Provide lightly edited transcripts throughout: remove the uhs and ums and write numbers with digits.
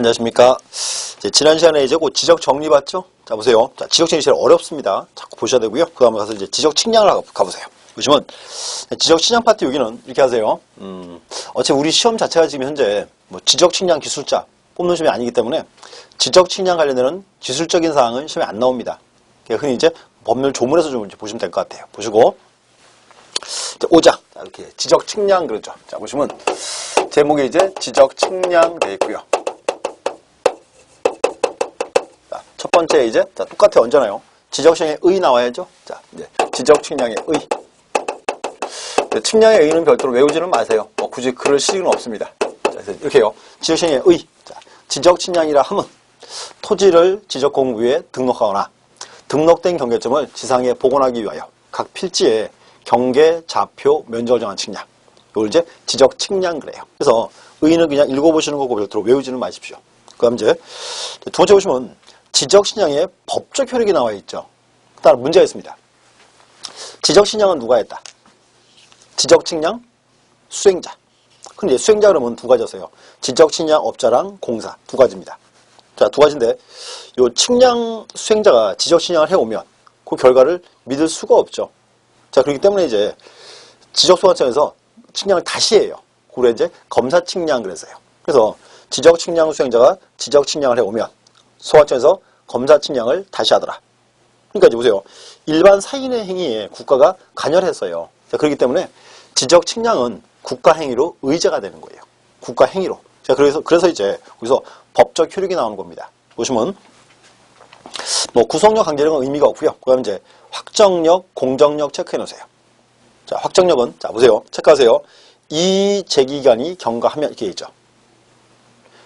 안녕하십니까. 지난 시간에 이제 곧 지적 정리 봤죠? 자, 보세요. 자, 지적 정리 제일 어렵습니다. 자꾸 보셔야 되고요. 그 다음에 가서 이제 지적 측량을 가보세요. 보시면, 지적 측량 파트 여기는 이렇게 하세요. 어차피 우리 시험 자체가 지금 현재 뭐 지적 측량 기술자 뽑는 시험이 아니기 때문에 지적 측량 관련되는 기술적인 사항은 시험에 안 나옵니다. 그러니까 흔히 이제 법률 조문에서 좀 보시면 될 것 같아요. 보시고. 5장. 이렇게 지적 측량 그러죠. 자, 보시면 제목이 이제 지적 측량 되어 있고요. 첫 번째 이제 자, 똑같아 언제나요? 지적 측량의 의 나와야죠. 자, 이제 지적 측량의 의. 측량의 의는 별도로 외우지는 마세요. 굳이 그럴 실익은 없습니다. 자, 그래서 이렇게요. 지적 측량의 의. 자, 지적 측량이라 함은 토지를 지적 공부에 등록하거나 등록된 경계점을 지상에 복원하기 위하여 각 필지에 경계, 좌표, 면적을 정한 측량. 이걸 이제 지적 측량 그래요. 그래서 의는 그냥 읽어보시는 거고 별도로 외우지는 마십시오. 그 다음 이제 두 번째 보시면 지적 측량의 법적 효력이 나와 있죠. 따라 문제가 있습니다. 지적 측량은 누가 했다? 지적 측량 수행자. 근데 수행자 그러면 두 가지였어요. 지적 측량 업자랑 공사 두 가지입니다. 자, 두 가지인데 요 측량 수행자가 지적 측량을 해오면 그 결과를 믿을 수가 없죠. 자, 그렇기 때문에 이제 지적소관청에서 측량을 다시 해요. 그래 이제 검사 측량 그랬어요. 그래서 지적 측량 수행자가 지적 측량을 해오면 소관청에서 검사 측량을 다시 하더라. 그러니까 이제 보세요. 일반 사인의 행위에 국가가 관여했어요. 자, 그렇기 때문에 지적 측량은 국가 행위로 의제가 되는 거예요. 국가 행위로. 자, 그래서 이제 여기서 법적 효력이 나오는 겁니다. 보시면 뭐 구속력, 강제력은 의미가 없고요. 그다음에 이제 확정력, 공정력 체크해 놓으세요. 자, 확정력은 자 보세요. 체크하세요. 이의제기간이 경과하면 이렇게 있죠.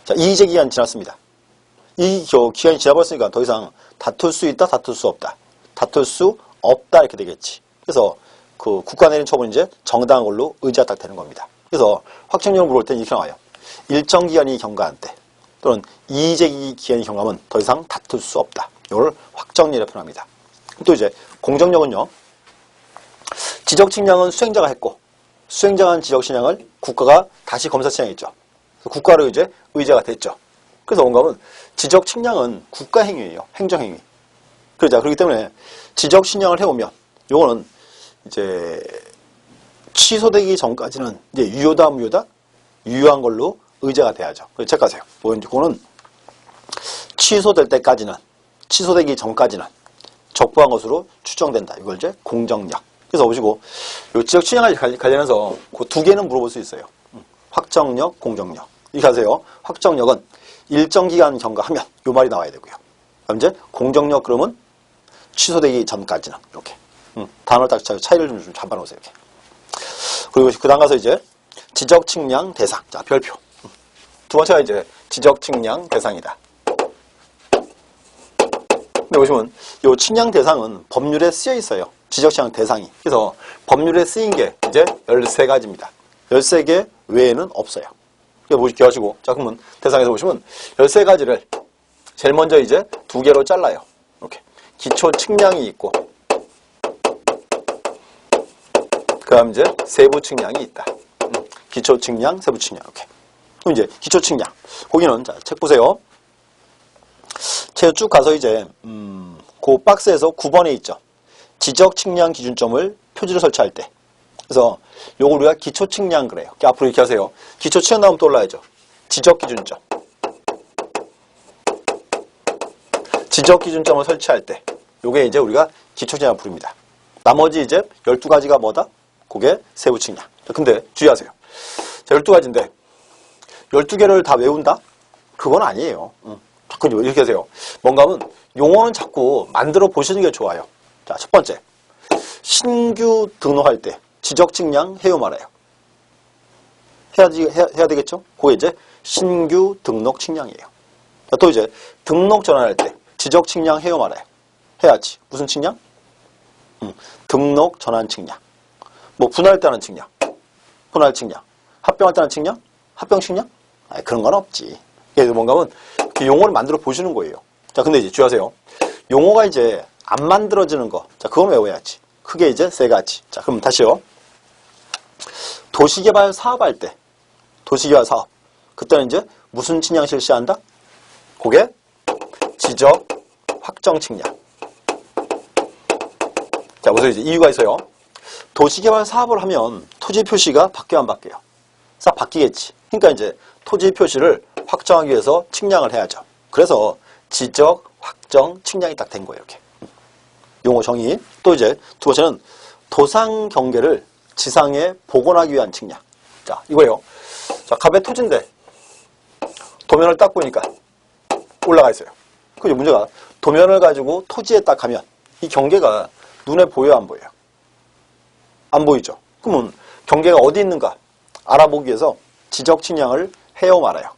자, 이의제기간 지났습니다. 이 기간이 지나버렸으니까 더 이상 다툴 수 있다, 다툴 수 없다. 다툴 수 없다 이렇게 되겠지. 그래서 그 국가 내린 처분이 이제 정당한 걸로 의지가 딱 되는 겁니다. 그래서 확정력을 물을 때는 이렇게 나와요. 일정 기간이 경과한 때 또는 이의제기 기간이 경과하면 더 이상 다툴 수 없다. 이걸 확정력이라고 표현합니다. 또 이제 공정력은요. 지적 측량은 수행자가 했고 수행자가 한 지적 측량을 국가가 다시 검사 측량했죠. 국가로 이제 의제가 됐죠. 그래서 뭔가 하면 지적 측량은 국가 행위예요. 행정 행위. 그렇기 때문에 지적 측량을 해오면 요거는 이제 취소되기 전까지는 이제 유효다 무효다 유효한 걸로 의제가 돼야죠. 그래서 체크하세요. 그거는 취소될 때까지는 취소되기 전까지는 적부한 것으로 추정된다. 이걸 이제 공정력. 그래서 보시고 요 지적 측량과 관련해서 그 두 개는 물어볼 수 있어요. 확정력, 공정력. 이렇게 하세요. 확정력은 일정 기간 경과하면 요 말이 나와야 되고요. 그럼 이제 공정력 그러면 취소되기 전까지는 이렇게 단어 딱 차이를 좀 잡아놓으세요. 이렇게. 그리고 그 다음 가서 이제 지적 측량 대상. 자, 별표. 두 번째가 이제 지적 측량 대상이다. 근데 보시면 이 측량 대상은 법률에 쓰여 있어요. 지적 측량 대상이. 그래서 법률에 쓰인 게 이제 13가지입니다. 13개 외에는 없어요. 이거 보시기 하시고. 자, 그러면 대상에서 보시면 13가지를 제일 먼저 이제 두 개로 잘라요. 이렇게. 기초 측량이 있고 그 다음 이제 세부 측량이 있다. 기초 측량, 세부 측량. 이렇게. 그럼 이제 기초 측량. 거기는 자, 책 보세요. 책 쭉 가서 이제 그 박스에서 9번에 있죠. 지적 측량 기준점을 표지로 설치할 때. 그래서 요걸 우리가 기초 측량 그래요. 앞으로 이렇게 하세요. 기초 측량 나오면 또 올라야죠. 지적 기준점. 지적 기준점을 설치할 때. 요게 이제 우리가 기초 측량을 부릅니다. 나머지 이제 12가지가 뭐다? 그게 세부 측량. 근데 주의하세요. 자, 12가지인데 12개를 다 외운다? 그건 아니에요. 자꾸 이렇게 하세요. 뭔가 하면 용어는 자꾸 만들어 보시는 게 좋아요. 자, 첫 번째. 신규 등록할 때 지적 측량 해요 말아요. 해야 되겠죠? 그게 이제 신규 등록 측량이에요. 자, 또 이제 등록 전환할 때 지적 측량 해요 말아요. 해야지. 무슨 측량? 등록 전환 측량. 뭐 분할 때 하는 측량. 분할 측량. 합병할 때 하는 측량? 합병 측량? 아니, 그런 건 없지. 그래서 뭔가 하면 그 용어를 만들어 보시는 거예요. 자, 근데 이제 주의하세요. 용어가 이제 안 만들어지는 거. 자, 그건 외워야지. 크게 이제 3가지. 자, 그럼 다시요. 도시개발 사업할 때. 도시개발 사업. 그때는 이제 무슨 측량 실시한다? 그게 지적 확정 측량. 자, 우선 이제 이유가 있어요. 도시개발 사업을 하면 토지 표시가 바뀌어 안 바뀌어요? 싹 바뀌겠지. 그러니까 이제 토지 표시를 확정하기 위해서 측량을 해야죠. 그래서 지적 확정 측량이 딱 된 거예요. 이렇게. 용어 정의. 또 이제 두 번째는 도상 경계를 지상에 복원하기 위한 측량. 자, 이거예요. 자, 갑의 토지인데 도면을 딱 보니까 올라가 있어요. 그죠? 문제가 도면을 가지고 토지에 딱 가면 이 경계가 눈에 보여요, 안 보여요? 안 보이죠? 그러면 경계가 어디 있는가 알아보기 위해서 지적 측량을 해요, 말아요?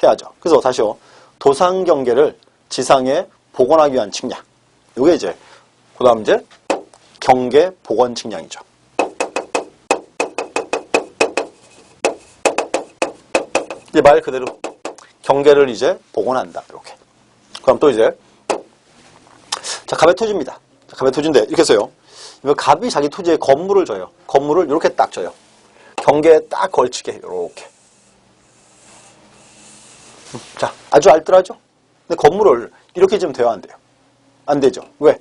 해야죠. 그래서 다시요. 도상 경계를 지상에 복원하기 위한 측량. 이게 이제 그 다음 이제 경계 복원 측량이죠. 이제 말 그대로 경계를 이제 복원한다. 이렇게. 그럼 또 이제 자, 갑의 토지입니다. 자, 갑의 토지인데 이렇게 써요. 갑이 자기 토지에 건물을 줘요. 건물을 이렇게 딱 줘요. 경계에 딱 걸치게 이렇게. 자, 아주 알뜰하죠? 근데 건물을 이렇게 지으면 돼요, 안 돼요? 안 되죠. 왜?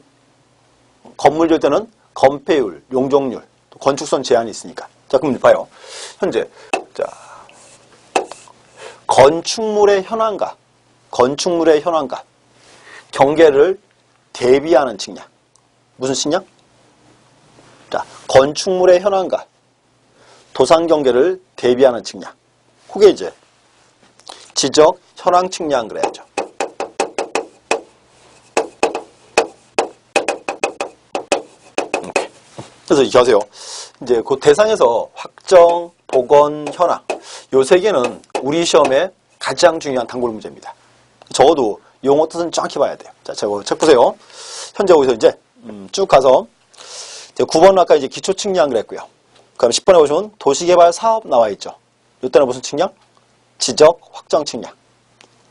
건물 줄 때는 건폐율, 용적률, 건축선 제한이 있으니까. 자, 그럼 봐요. 현재 자, 건축물의 현황과 경계를 대비하는 측량. 무슨 측량? 자, 건축물의 현황과 도상 경계를 대비하는 측량. 그게 이제 지적 현황 측량 그래야죠. 이렇게. 그래서 이렇게 하세요. 이제 그 대상에서 확정, 복원, 현황. 요 세 개는 우리 시험에 가장 중요한 단골 문제입니다. 적어도 용어 뜻은 정확히 봐야 돼요. 자, 제가 책 보세요. 현재 여기서 이제 쭉 가서 이제 9번은 아까 이제 기초 측량 그랬고요. 그다음 10번에 보시면 도시개발 사업 나와 있죠. 이때는 무슨 측량? 지적 확정 측량.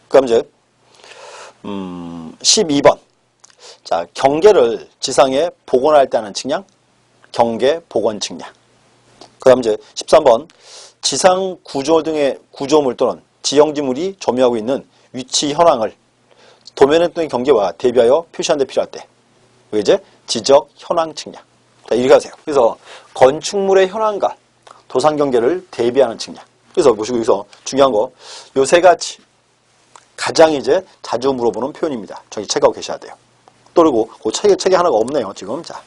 그다음 이제 12번. 자, 경계를 지상에 복원할 때 하는 측량, 경계 복원 측량. 그다음 이제 13번. 지상 구조 등의 구조물 또는 지형지물이 점유하고 있는 위치 현황을 도면에 또는 경계와 대비하여 표시하는 데 필요할 때. 이게 이제 지적 현황 측량. 자, 이렇게 하세요. 그래서 건축물의 현황과 도상 경계를 대비하는 측량. 그래서 보시고 여기서 중요한 거, 요 세 가지 가장 이제 자주 물어보는 표현입니다. 저기 책하고 계셔야 돼요. 또 그리고 그 책에 하나가 없네요. 지금 자,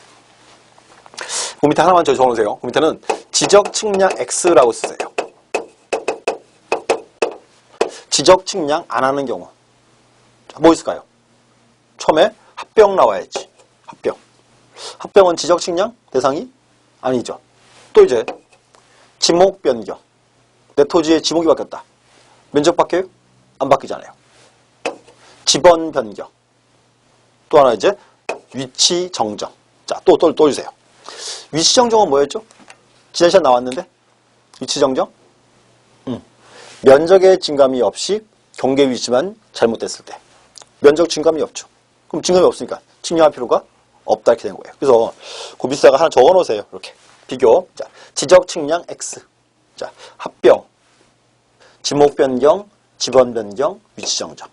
그 밑에 하나만 저기 적어놓으세요. 그 밑에는 지적 측량 X라고 쓰세요. 지적 측량 안 하는 경우. 자, 뭐 있을까요? 처음에 합병 나와야지. 합병. 합병은 지적 측량 대상이 아니죠. 또 이제 지목 변경. 내 토지의 지목이 바뀌었다. 면적 바뀌어요? 안 바뀌잖아요. 지번 변경. 또 하나 이제 위치 정정. 자, 또 주세요. 위치 정정은 뭐였죠? 지난 시간 나왔는데 위치 정정? 면적의 증감이 없이 경계 위치만 잘못됐을 때. 면적 증감이 없죠. 그럼 증감이 없으니까 측량할 필요가 없다 이렇게 된 거예요. 그래서 그 밑에다가 하나 적어 놓으세요. 이렇게. 비교. 자, 지적 측량 X. 자, 합병. 지목 변경, 지번 변경, 위치 정정.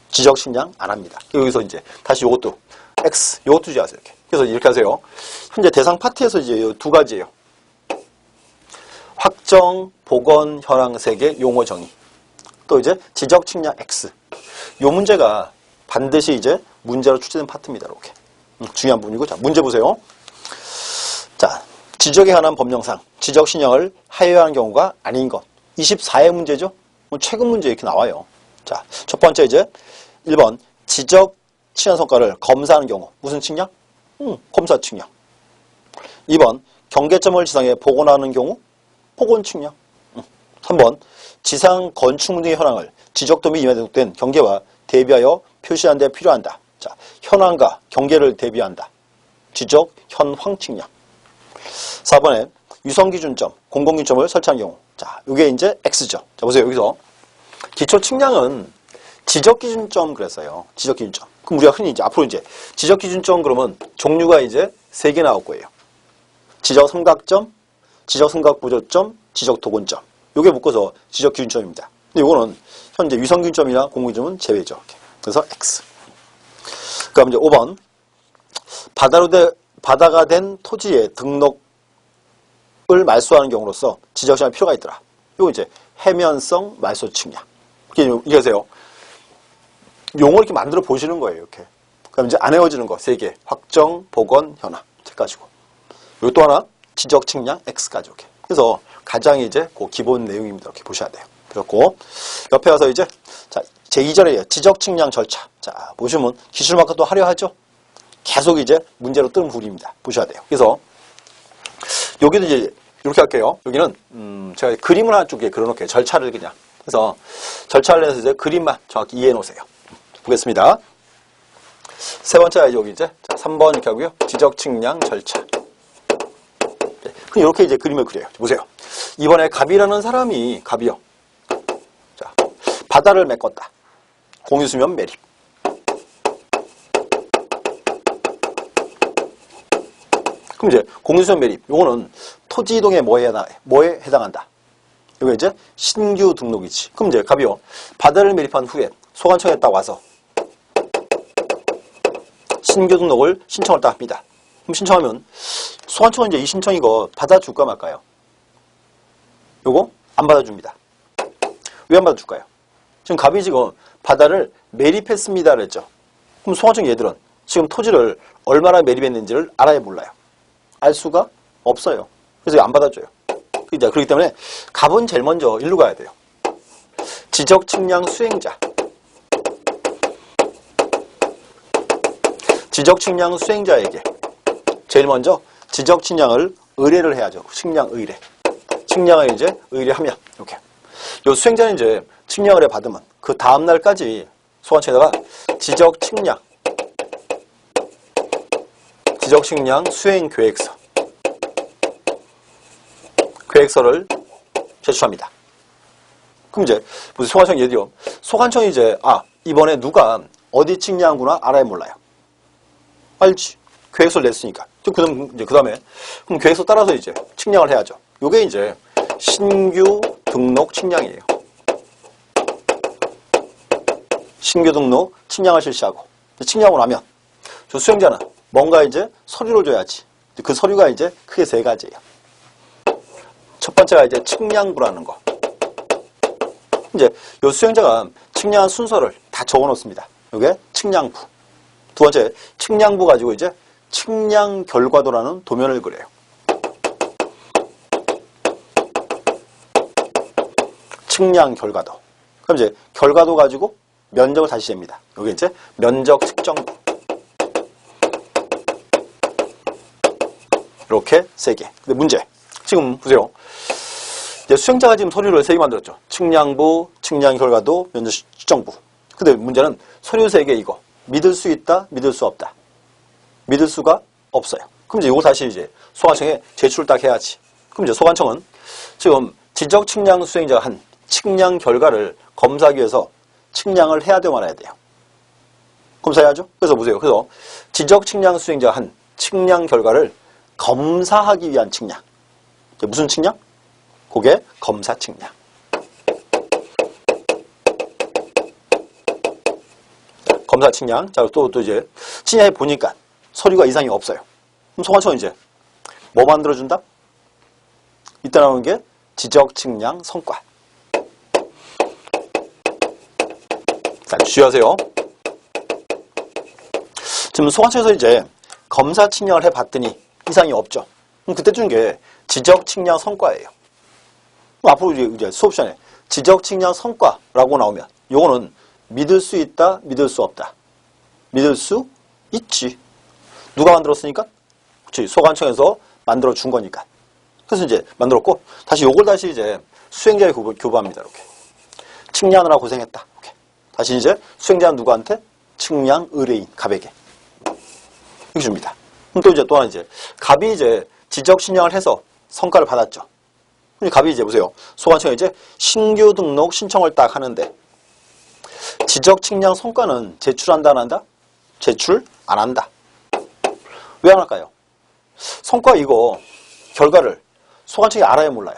지적 측량 안 합니다. 여기서 이제 다시 요것도 X. 요것도 주의하세요. 이렇게. 그래서 이렇게 하세요. 현재 대상 파트에서 이제 요 두 가지예요. 확정, 복원, 현황 세 개 용어 정의. 또 이제 지적 측량 X. 요 문제가 반드시 이제 문제로 출제된 파트입니다. 이렇게. 중요한 부분이고. 자, 문제 보세요. 자, 지적에 관한 법령상 지적 신형을 하여야 하는 경우가 아닌 것. 24회 문제죠? 최근 문제 이렇게 나와요. 자, 첫 번째 이제 1번 지적 측량 성과를 검사하는 경우. 무슨 측량? 검사 측량. 2번 경계점을 지상에 복원하는 경우. 복원 측량. 3번 지상 건축물 등의 현황을 지적도 및 임에 등록된 경계와 대비하여 표시하는 데 필요한다. 자, 현황과 경계를 대비한다. 지적 현황 측량. 4번에 유성기준점, 공공기준점을 설치한 경우. 자, 이게 이제 X죠. 자, 보세요. 여기서 기초 측량은 지적기준점 그랬어요. 지적기준점. 그럼 우리가 흔히 이제 앞으로 이제 지적기준점 그러면 종류가 이제 3개 나올 거예요. 지적삼각점, 지적삼각보조점, 지적도건점. 요게 묶어서 지적기준점입니다. 근데 이거는 현재 위성균점이나 공공기점은 제외죠. 이렇게. 그래서 X. 그럼 이제 5번. 바다가 된 토지의 등록을 말소하는 경우로서 지적시할 필요가 있더라. 이거 이제 해면성 말소 측량. 이렇게 하세요. 용어를 이렇게 만들어 보시는 거예요. 이렇게. 그럼 이제 안 외워지는 거 3개. 확정, 복원, 현황. 가지고. 그리고 또 하나 지적 측량 X까지 이렇게. 그래서 가장 이제 그 기본 내용입니다. 이렇게 보셔야 돼요. 그렇고 옆에 와서 이제 자 제2절에 지적 측량 절차. 자 보시면 기출 마크 또 하려 하죠. 계속 이제 문제로 뜨는 부분입니다. 보셔야 돼요. 그래서 여기도 이제 이렇게 할게요. 여기는 제가 그림을 한쪽에 그려놓을게요. 절차를 그냥. 그래서 절차를 내서 이제 그림만 정확히 이해해 놓으세요. 보겠습니다. 세 번째가 여기 이제 3번 이렇게 하고요. 지적 측량 절차. 네, 그럼 이렇게 이제 그림을 그려요. 보세요. 이번에 갑이라는 사람이 갑이요. 자, 바다를 메꿨다. 공유수면 매립. 그럼 이제 공유수면 매립. 요거는 토지 이동에 뭐에 해당한다. 이거 이제 신규 등록이지. 그럼 이제 갑이요. 바다를 매립한 후에 소관청에 딱 와서 신규 등록을 신청을 딱 합니다. 그럼 신청하면 소관청은 이제 이 신청 이거 받아줄까 말까요? 요거 안 받아줍니다. 왜 안 받아줄까요? 지금 갑이 지금 바다를 매립했습니다 그랬죠. 그럼 소관청 얘들은 지금 토지를 얼마나 매립했는지를 알아야 몰라요. 알 수가 없어요. 그래서 안 받아줘요. 그렇기 때문에 갑은 제일 먼저 일로 가야 돼요. 지적 측량 수행자. 지적 측량 수행자에게 제일 먼저 지적 측량을 의뢰를 해야죠. 측량 의뢰. 측량을 이제 의뢰하면 이렇게. 요 수행자는 이제 측량 의뢰 받으면 그 다음 날까지 소관청에다가 지적 측량 수행 계획서를 제출합니다. 그럼 이제 무슨 소관청 얘들이요. 소관청이 이제 이번에 누가 어디 측량구나 알아야 몰라요. 알지. 계획서를 냈으니까. 그 다음에 그럼 계획서 따라서 이제 측량을 해야죠. 요게 이제 신규 등록 측량이에요. 신규 등록 측량을 실시하고 측량을 하면 저 수행자는 뭔가 이제 서류를 줘야지. 그 서류가 이제 크게 3가지예요. 첫 번째가 이제 측량부라는 거. 이제 요 수행자가 측량한 순서를 다 적어 놓습니다. 요게 측량부. 두 번째, 측량부 가지고 이제 측량 결과도라는 도면을 그려요. 측량 결과도. 그럼 이제 결과도 가지고 면적을 다시 잽니다. 여기 이제 면적 측정부. 이렇게 3개. 근데 문제. 지금 보세요. 이제 수행자가 지금 서류를 3개 만들었죠. 측량부, 측량 결과도, 면적 측정부. 근데 문제는 서류 3개 이거. 믿을 수 있다, 믿을 수 없다. 믿을 수가 없어요. 그럼 이제 이거 다시 이제 소관청에 제출을 딱 해야지. 그럼 이제 소관청은 지금 지적 측량 수행자가 한 측량 결과를 검사하기 위해서 측량을 해야 되고 말아야 돼요. 검사해야죠. 그래서 보세요. 그래서 지적 측량 수행자가 한 측량 결과를 검사하기 위한 측량. 무슨 측량? 그게 검사 측량. 검사 측량. 자, 또 이제 측량해 보니까 서류가 이상이 없어요. 그럼 소관청은 이제 뭐 만들어준다? 이때 나오는 게 지적 측량 성과. 자, 주의하세요. 지금 소관청에서 이제 검사 측량을 해봤더니 이상이 없죠. 그럼 그때 주는 게 지적 측량 성과예요. 그럼 앞으로 이제 수업 시간에 지적 측량 성과라고 나오면 요거는 믿을 수 있다, 믿을 수 없다. 믿을 수 있지. 누가 만들었으니까? 그렇지. 소관청에서 만들어 준 거니까. 그래서 이제 만들었고 다시 요걸 다시 이제 수행자에 교부합니다. 이렇게. 측량하느라 고생했다. 이렇게. 다시 이제 수행자는 누구한테? 측량 의뢰인 갑에게. 이렇게 줍니다. 그럼 또 이제 또 하나 이제 갑이 이제 지적 측량을 해서 성과를 받았죠. 그럼 갑이 이제 보세요. 소관청에 이제 신규 등록 신청을 딱 하는데 지적 측량 성과는 제출한다 안 한다? 제출 안 한다. 왜 안 할까요? 성과 이거 결과를 소관청이 알아야 몰라요.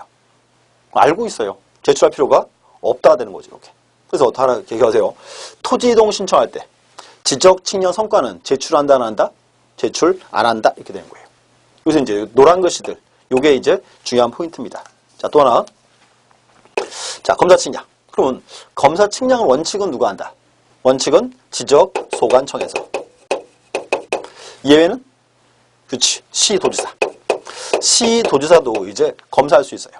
알고 있어요. 제출할 필요가 없다가 되는 거죠. 이렇게. 그래서 다 이렇게 기억하세요. 토지 이동 신청할 때 지적 측량 성과는 제출한다 안 한다? 제출 안 한다 이렇게 되는 거예요. 여기서 이제 노란 글씨들 요게 이제 중요한 포인트입니다. 자, 또 하나. 자, 검사 측량. 그러면 검사 측량을 원칙은 누가 한다? 원칙은 지적 소관청에서. 예외는? 그렇지. 시도지사. 시도지사도 이제 검사할 수 있어요.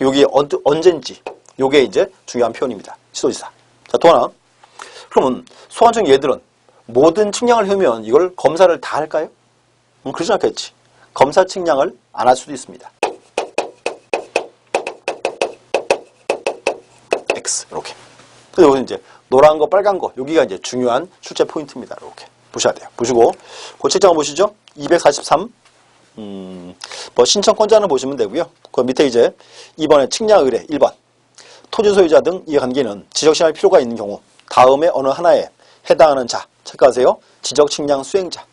여기 언젠지 요게 이제 중요한 표현입니다. 시도지사. 자, 또 하나. 그러면 소관청 얘들은 모든 측량을 해오면 이걸 검사를 다 할까요? 그러지 않겠지. 검사 측량을 안 할 수도 있습니다. X 이렇게. 그리고 여기 이제 노란 거, 빨간 거 여기가 이제 중요한 출제 포인트입니다. 이렇게 보셔야 돼요. 보시고 그 책장을 보시죠. 243. 뭐 신청권자는 보시면 되고요. 그 밑에 이제 2번에 측량 의뢰 1번. 토지 소유자 등 이해관계는 지적 신청할 필요가 있는 경우 다음에 어느 하나에 해당하는 자 체크하세요. 지적 측량 수행자.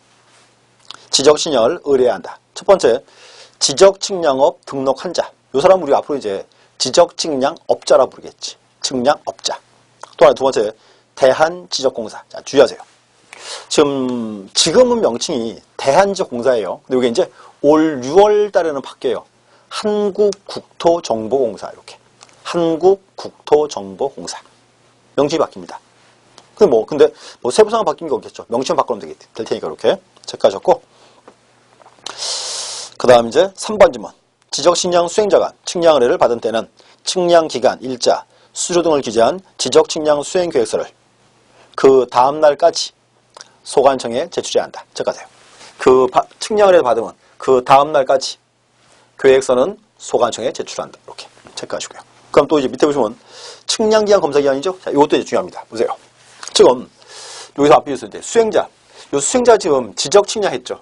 지적 신청을 의뢰해야 한다. 첫 번째, 지적 측량업 등록한 자. 이 사람 우리 앞으로 이제 지적 측량업자라 부르겠지. 측량업자. 또 하나 두 번째, 대한지적공사. 자, 주의하세요. 지금은 명칭이 대한지적공사예요. 근데 이게 이제 올 6월 달에는 바뀌어요. 한국국토정보공사 이렇게. 한국국토정보공사. 명칭이 바뀝니다. 근데 세부상은 바뀐 게 없겠죠. 명칭만 바꾸면 될 테니까 이렇게 체크하셨고. 그 다음 이제 3번 질문. 지적측량 수행자가 측량 의뢰를 받은 때는 측량기간, 일자, 수료 등을 기재한 지적측량 수행계획서를 그 다음날까지 소관청에 제출해야 한다. 체크하세요. 측량 의뢰를 받으면 그 다음날까지 계획서는 소관청에 제출한다. 이렇게 체크하시고요. 그럼 또 이제 밑에 보시면 측량기간, 검사기간이죠. 자, 이것도 이제 중요합니다. 보세요. 지금 여기서 앞에 있을 때 수행자, 이 수행자 지금 지적측량했죠.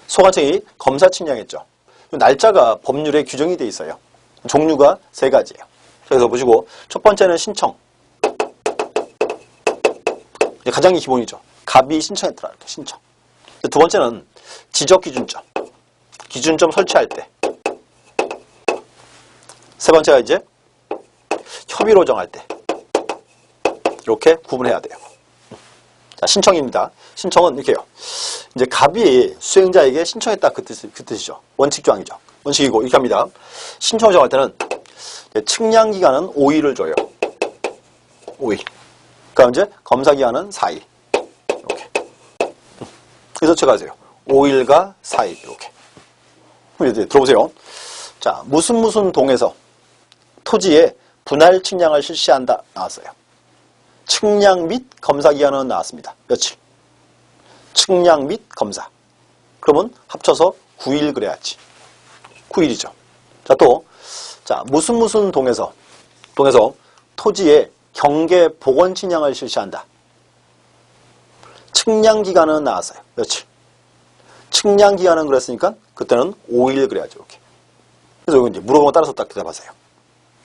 소관청이 검사 측량했죠. 날짜가 법률에 규정이 되어 있어요. 종류가 3가지예요. 그래서 보시고 첫 번째는 신청. 가장 기본이죠. 갑이 신청했더라. 이렇게 신청. 두 번째는 지적기준점. 기준점 설치할 때. 세 번째가 이제 협의로 정할 때. 이렇게 구분해야 돼요. 자, 신청입니다. 신청은 이렇게요. 이제 갑이 수행자에게 신청했다 그 뜻이죠. 원칙조항이죠. 원칙이고 이렇게 합니다. 신청을 정할 때는 측량기간은 5일을 줘요. 5일. 그럼 이제 검사기간은 4일. 이렇게. 그래서 체크하세요. 5일과 4일 이렇게. 이제 들어보세요. 자, 무슨 동에서 토지에 분할 측량을 실시한다 나왔어요. 측량 및 검사 기간은 나왔습니다. 며칠? 측량 및 검사. 그러면 합쳐서 9일 그래야지. 9일이죠. 자, 또, 자, 무슨 동에서 토지에 경계 복원 측량을 실시한다. 측량 기간은 나왔어요. 며칠? 측량 기간은 그랬으니까 그때는 5일 그래야죠. 이렇게. 그래서 여기 이제 물어보면 따라서 딱 대답하세요.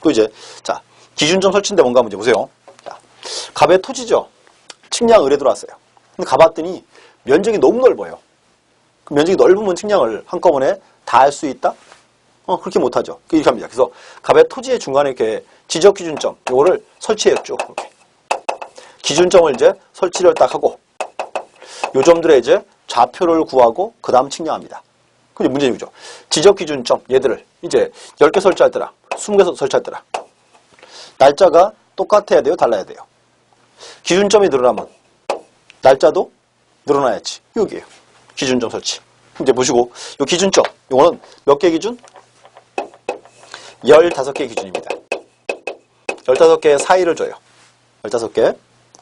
또 이제, 자, 기준점 설치인데 뭔가 문제 보세요. 자, 갑의 토지죠. 측량 의뢰 들어왔어요. 근데 가봤더니 면적이 너무 넓어요. 그 면적이 넓으면 측량을 한꺼번에 다 할 수 있다? 그렇게 못하죠. 이렇게 합니다. 그래서 갑의 토지의 중간에 이렇게 지적 기준점, 요거를 설치해요. 쭉. 이렇게. 기준점을 이제 설치를 딱 하고, 요 점들에 이제 좌표를 구하고, 그 다음 측량합니다. 그게 문제죠. 지적 기준점, 얘들을 이제 10개 설치할 때랑 20개 설치할 때랑 날짜가 똑같아야 돼요? 달라야 돼요? 기준점이 늘어나면 날짜도 늘어나야지. 여기에요. 기준점 설치. 이제 보시고, 요 기준점, 요거는 몇 개 기준? 15개 기준입니다. 15개의 사이를 줘요. 15개.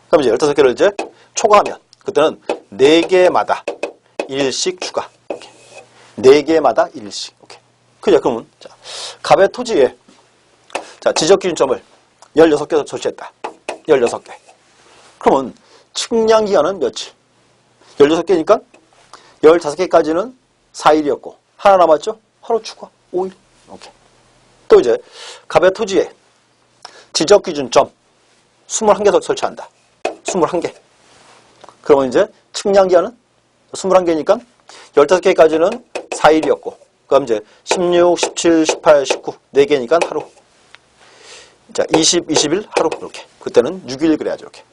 그럼 이제 15개를 이제 초과하면, 그때는 4개마다 1씩 추가. 이렇게. 4개마다 1씩. 오케이. 그죠? 그러면, 자, 갑의 토지에, 자, 지적 기준점을 16개 설치했다. 16개. 그러면, 측량 기간은 며칠? 16개니까 15개까지는 4일이었고 하나 남았죠? 하루 추가 5일. 오케이. 또 이제 갑의 토지에 지적 기준점 21개 설치한다. 21개. 그러면 이제 측량 기간은 21개니까 15개까지는 4일이었고 그럼 이제 16, 17, 18, 19 4개니까 하루. 자, 20, 20일 하루 이렇게. 그때는 6일 그래야죠 이렇게.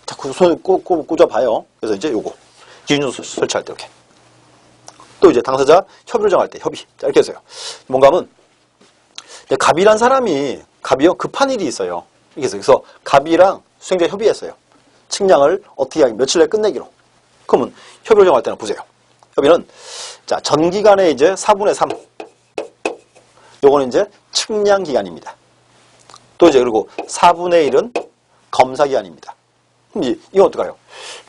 자, 손 꽂아봐요. 그래서 이제 요거 기준점 설치할 때 이렇게. 또 이제 당사자 협의를 정할 때 협의. 자, 이렇게 했어요. 뭔가 하면 갑이란 사람이 갑이요 급한 일이 있어요. 이렇게 해서 그래서 갑이랑 수행자 협의했어요. 측량을 어떻게 하기 며칠 내에 끝내기로. 그러면 협의를 정할 때는 보세요. 협의는 자, 전 기간의 이제 4분의 3. 요거는 이제 측량 기간입니다. 또 이제 그리고 4분의 1은 검사 기간입니다. 그럼 이제 이건 어떡해요?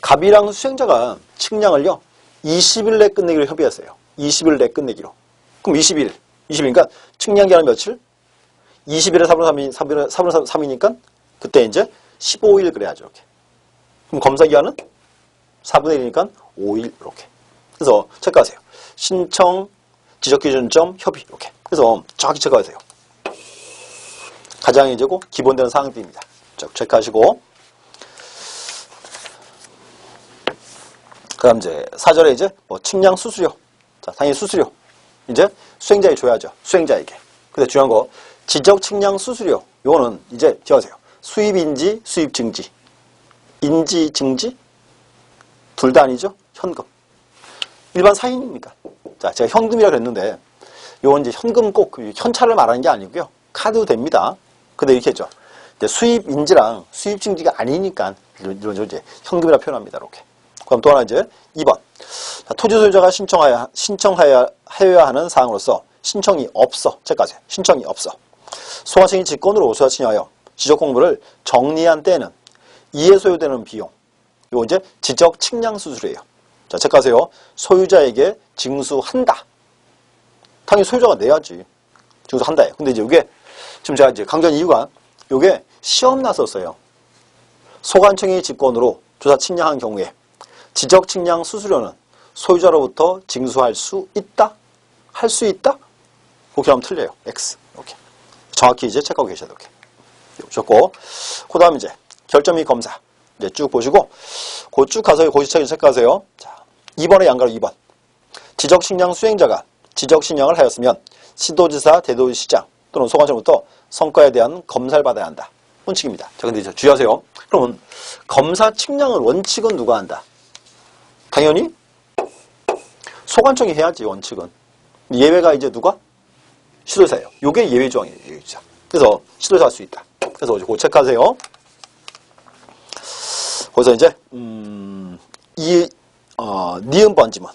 갑이랑 수행자가 측량을요 20일 내에 끝내기로 협의했어요. 20일 내에 끝내기로. 그럼 20일이니까 측량 기간은 며칠? 20일에 4분의 3이니까 그때 이제 15일 그래야죠. 이렇게. 그럼 검사 기간은 4분의 1이니까 5일 이렇게. 그래서 체크하세요. 신청, 지적기준점, 협의 이렇게. 그래서 정확히 체크하세요. 가장 이제고 기본되는 사항들입니다. 체크하시고 그다음 이제 4절에 이제 뭐 측량 수수료. 자, 당연히 수수료. 이제 수행자에 줘야죠. 수행자에게. 근데 중요한 거 지적 측량 수수료. 요거는 이제 기억하세요. 수입인지 수입 증지. 인지 증지 둘 다 아니죠. 현금. 일반 사인이니까. 자, 제가 현금이라고 그랬는데 요건 이제 현금 꼭 현찰을 말하는 게 아니고요. 카드도 됩니다. 근데 이렇게 했죠. 이제 수입인지랑 수입 증지가 아니니까 이런 이제 현금이라 표현합니다. 이렇게. 그럼 또 하나 이제 2번. 자, 토지 소유자가 신청하여야 하는 사항으로서 신청이 없어. 체크하세요. 신청이 없어. 소관청이 직권으로 소화친여하여 지적 공부를 정리한 때에는 이에 소요되는 비용. 이거 이제 지적 측량 수수료예요. 자, 체크하세요. 소유자에게 징수한다. 당연히 소유자가 내야지. 징수한다예요. 근데 이제 이게 지금 제가 이제 강조한 이유가 이게 시험 났었어요. 소관청이 직권으로 조사 측량한 경우에 지적 측량 수수료는 소유자로부터 징수할 수 있다? 할 수 있다? 그렇게 하면 틀려요. X. 이렇게. 정확히 이제 체크하고 계셔야 돼요. 이렇게. 보셨고. 그 다음 이제 결점 및 검사. 이제 쭉 보시고, 쭉 가서 고시책을 체크하세요. 자, 2번의 양가로 2번. 지적 측량 수행자가 지적 측량을 하였으면 시도지사, 대도시장 또는 소관청부터 성과에 대한 검사를 받아야 한다. 원칙입니다. 자, 근데 이제 주의하세요. 그러면 검사 측량을 원칙은 누가 한다? 당연히 소관청이 해야지, 원칙은. 예외가 이제 누가? 시도지사예요. 요게 예외 조항이에요. 그래서 시도지사 할 수 있다. 그래서 그거 체크하세요. 거기서 이제 니은 번지문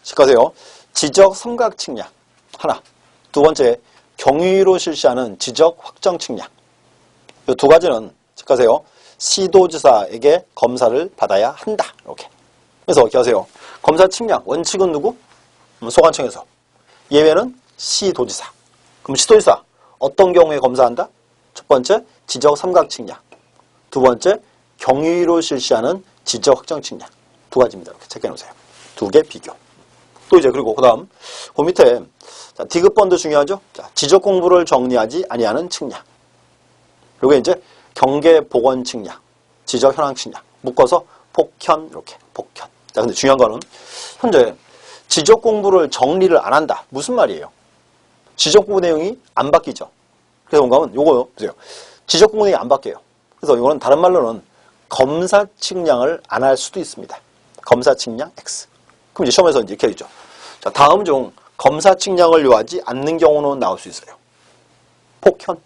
체크하세요. 지적 삼각 측량 하나. 두 번째 경위로 실시하는 지적 확정 측량. 이 두 가지는 체크하세요. 시도지사에게 검사를 받아야 한다. 이렇게. 그래서 기억하세요. 검사 측량 원칙은 누구? 소관청에서. 예외는 시도지사. 그럼 시도지사 어떤 경우에 검사한다? 첫 번째 지적 삼각 측량. 두 번째 경위로 실시하는 지적 확정 측량. 두 가지입니다. 이렇게 체크해 놓으세요. 두 개 비교. 또 이제 그리고 그 다음 그 밑에 자, 디귿번도 중요하죠. 자, 지적 공부를 정리하지 아니하는 측량. 요게 이제 경계 복원 측량, 지적 현황 측량. 묶어서 복현 이렇게 복현. 자, 근데 중요한 거는 현재 지적 공부를 정리를 안 한다. 무슨 말이에요? 지적 공부 내용이 안 바뀌죠. 그래서 뭔가 하면 요거 보세요. 지적 공부 내용이 안 바뀌어요. 그래서 이거는 다른 말로는 검사 측량을 안 할 수도 있습니다. 검사 측량 X. 그럼 이제 시험에서 이제 이렇게 되죠. 자, 다음 중 검사 측량을 요하지 않는 경우는 나올 수 있어요. 복현.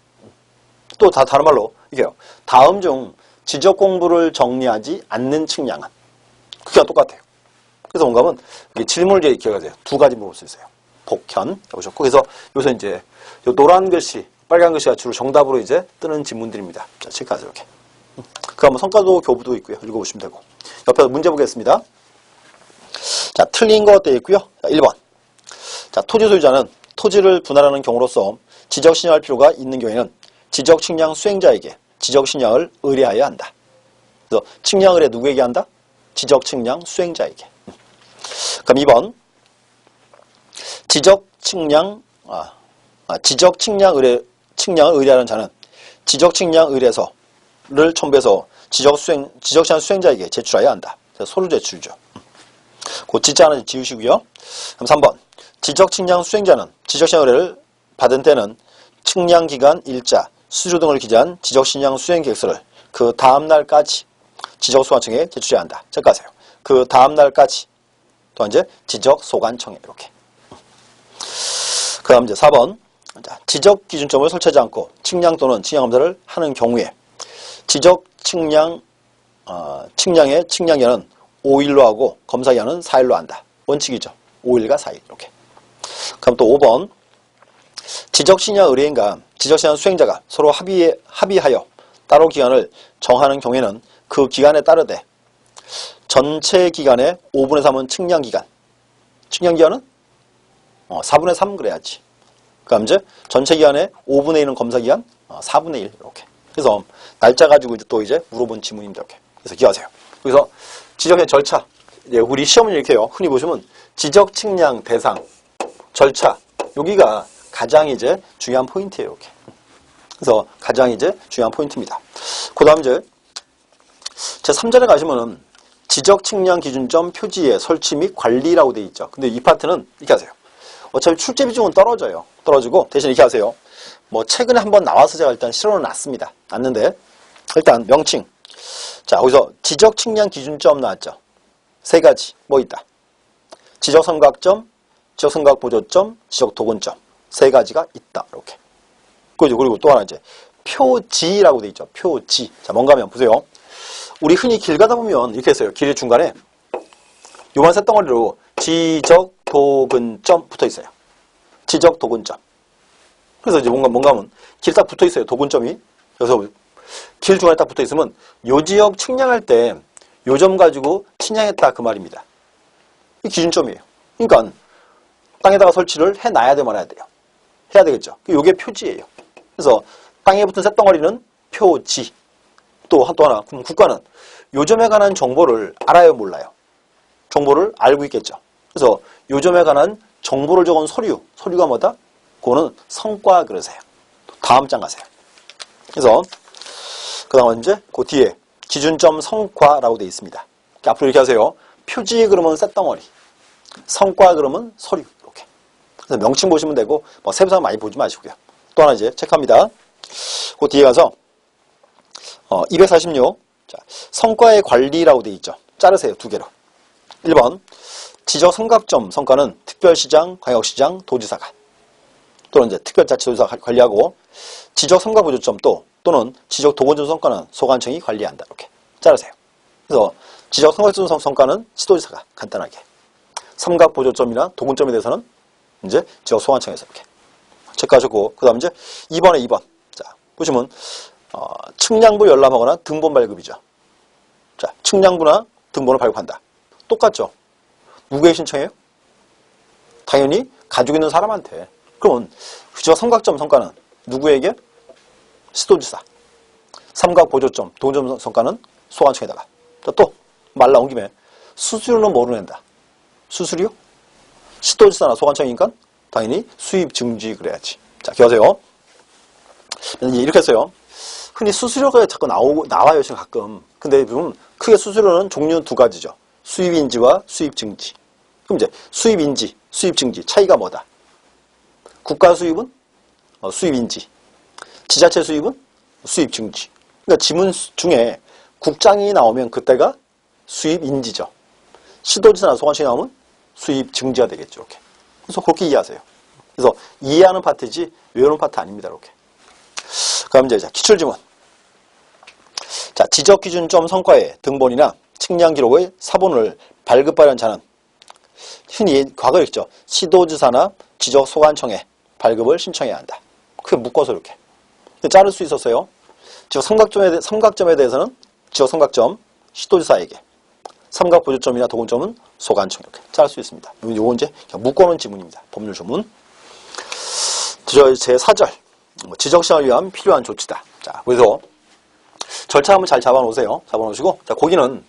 또 다른 말로 이게요. 다음 중 지적 공부를 정리하지 않는 측량은 그게 똑같아요. 그래서 뭔가 하면 이게 질문을 이렇게 기억하세요. 두 가지 물어볼 수 있어요. 복현 보셨고 그래서 요새 이제 요 노란 글씨, 빨간 글씨가 주로 정답으로 이제 뜨는 지문들입니다. 자, 체크하세요. 이렇게. 그 한번 성과도 교부도 있고요. 읽어보시면 되고. 옆에서 문제 보겠습니다. 자, 틀린 거 되어 있고요. 자, 1번. 자, 토지 소유자는 토지를 분할하는 경우로서 지적 신청할 필요가 있는 경우에는 지적 측량 수행자에게 지적 신청을 의뢰하여야 한다. 그래서 측량 의뢰 누구에게 한다? 지적 측량 수행자에게. 그럼 2번. 지적 측량을 의뢰하는 자는 지적 측량 의뢰서를 첨부해서 지적 측량 수행자에게 제출해야 한다. 소를 제출이죠. 그 지자 하나 지우시고요. 그럼 3번. 지적 측량 수행자는 지적 측량 의뢰를 받은 때는 측량 기간, 일자, 수수료 등을 기재한 지적신양 수행 계획서를 그 다음날까지 지적소관청에 제출해야 한다. 체크하세요. 그 다음날까지. 또 이제 지적소관청에 이렇게. 그 다음 이제 4번. 지적 기준점을 설치하지 않고 측량 또는 측량검사를 하는 경우에 지적 측량의 측량기한은 5일로 하고 검사기한은 4일로 한다. 원칙이죠. 5일과 4일 이렇게. 그럼 또 5번. 지적신양 의뢰인과 지적신양 수행자가 서로 합의하여 따로 기간을 정하는 경우에는 그 기간에 따르되 전체 기간의 5분의 3은 측량기간. 측량기간은 4분의 3 그래야지. 그럼 이제 전체 기간의 5분의 1은 검사기간, 4분의 1 이렇게. 그래서 날짜 가지고 또 이제 물어본 지문입니다. 이렇게. 그래서 기억하세요. 그래서 지적의 절차. 우리 시험은 이렇게 해요. 흔히 보시면 지적 측량 대상 절차. 여기가 가장 이제 중요한 포인트예요. 이렇게. 그래서 가장 이제 중요한 포인트입니다. 그 다음 이제 제 3절에 가시면은 지적 측량 기준점 표지의 설치 및 관리라고 되어 있죠. 근데 이 파트는 이렇게 하세요. 어차피 출제 비중은 떨어져요. 떨어지고 대신 이렇게 하세요. 뭐 최근에 한번 나와서 제가 일단 실어는 놨습니다. 놨는데 일단 명칭. 자, 거기서 지적 측량 기준점 나왔죠. 세 가지 뭐 있다. 지적 삼각점, 지적 삼각 보조점, 지적 도근점. 세 가지가 있다. 이렇게. 그리고 또 하나 이제 표지라고 되어 있죠. 표지. 자, 뭔가 하면 보세요. 우리 흔히 길 가다 보면 이렇게 했어요. 길 중간에 요만 쇳덩어리로 지적 도근점 붙어 있어요. 지적 도근점. 그래서 이제 뭔가 하면 길 딱 붙어 있어요. 도근점이. 그래서 길 중간에 딱 붙어 있으면 요 지역 측량할 때 요 점 가지고 측량했다 그 말입니다. 이 기준점이에요. 그러니까 땅에다가 설치를 해놔야 돼 말아야 돼요. 해야 되겠죠. 요게 표지예요. 그래서 땅에 붙은 쇳덩어리는 표지. 또 하나, 그럼 국가는 요 점에 관한 정보를 알아요, 몰라요? 정보를 알고 있겠죠. 그래서 요 점에 관한 정보를 적은 서류가 뭐다? 그거는 성과 그러세요. 다음 장 가세요. 그래서 그 다음 이제 그 뒤에 기준점 성과라고 되어 있습니다. 앞으로 이렇게 하세요. 표지 그러면 쇳덩어리, 성과 그러면 서류 이렇게. 그래서 명칭 보시면 되고 뭐 세부상 많이 보지 마시고요. 또 하나 이제 체크합니다. 그 뒤에 가서 246. 자, 성과의 관리라고 되어 있죠. 자르세요. 두 개로. 1번 지적 삼각점 성과는 특별시장, 광역시장, 도지사가 또는 이제 특별자치도지사가 관리하고 지적 삼각보조점 또는 지적 도건점 성과는 소관청이 관리한다. 이렇게 자르세요. 그래서 지적 삼각점 성과는 시도지사가 간단하게 삼각보조점이나 도건점에 대해서는 이제 지적 소관청에서 이렇게 체크하셨고 그 다음 이제 2번. 자, 보시면 측량부 열람하거나 등본 발급이죠. 자, 측량부나 등본을 발급한다. 똑같죠? 누구에게 신청해요? 당연히 가지고 있는 사람한테. 그러면 지적 삼각점 성과는 누구에게? 시도지사. 삼각 보조점, 도점 성과는 소관청에다가. 또 말 나온 김에 수수료는 뭐로 낸다? 수수료? 시도지사나 소관청이니까 당연히 수입 증지 그래야지. 자, 기억하세요. 이렇게 했어요. 흔히 수수료가 자꾸 나와요, 지금 가끔. 근데 보면 크게 수수료는 종류 두 가지죠. 수입인지와 수입증지. 그럼 이제 수입인지, 수입증지 차이가 뭐다? 국가 수입은 수입인지, 지자체 수입은 수입증지. 그러니까 지문 중에 국장이 나오면 그때가 수입인지죠. 시도지사나 소관청이 나오면 수입증지가 되겠죠. 이렇게. 그래서 그렇게 이해하세요. 그래서 이해하는 파트지 외우는 파트 아닙니다. 이렇게. 그럼 이제 기출지문. 자, 지적기준점 성과의 등본이나 측량기록의 사본을 발급받은 자는 흔히 과거에 있죠. 시도지사나 지적소관청에 발급을 신청해야 한다. 그게 묶어서 이렇게. 자를 수 있었어요. 삼각점에 대해서는 지적삼각점 시도지사에게, 삼각보조점이나 도근점은 소관청 이렇게 자를 수 있습니다. 요건 이제 묶어놓은 지문입니다. 법률 조문. 제 4절. 지적시장을 위한 필요한 조치다. 자, 그래서 절차 한번 잘 잡아놓으세요. 잡아놓으시고, 자, 거기는,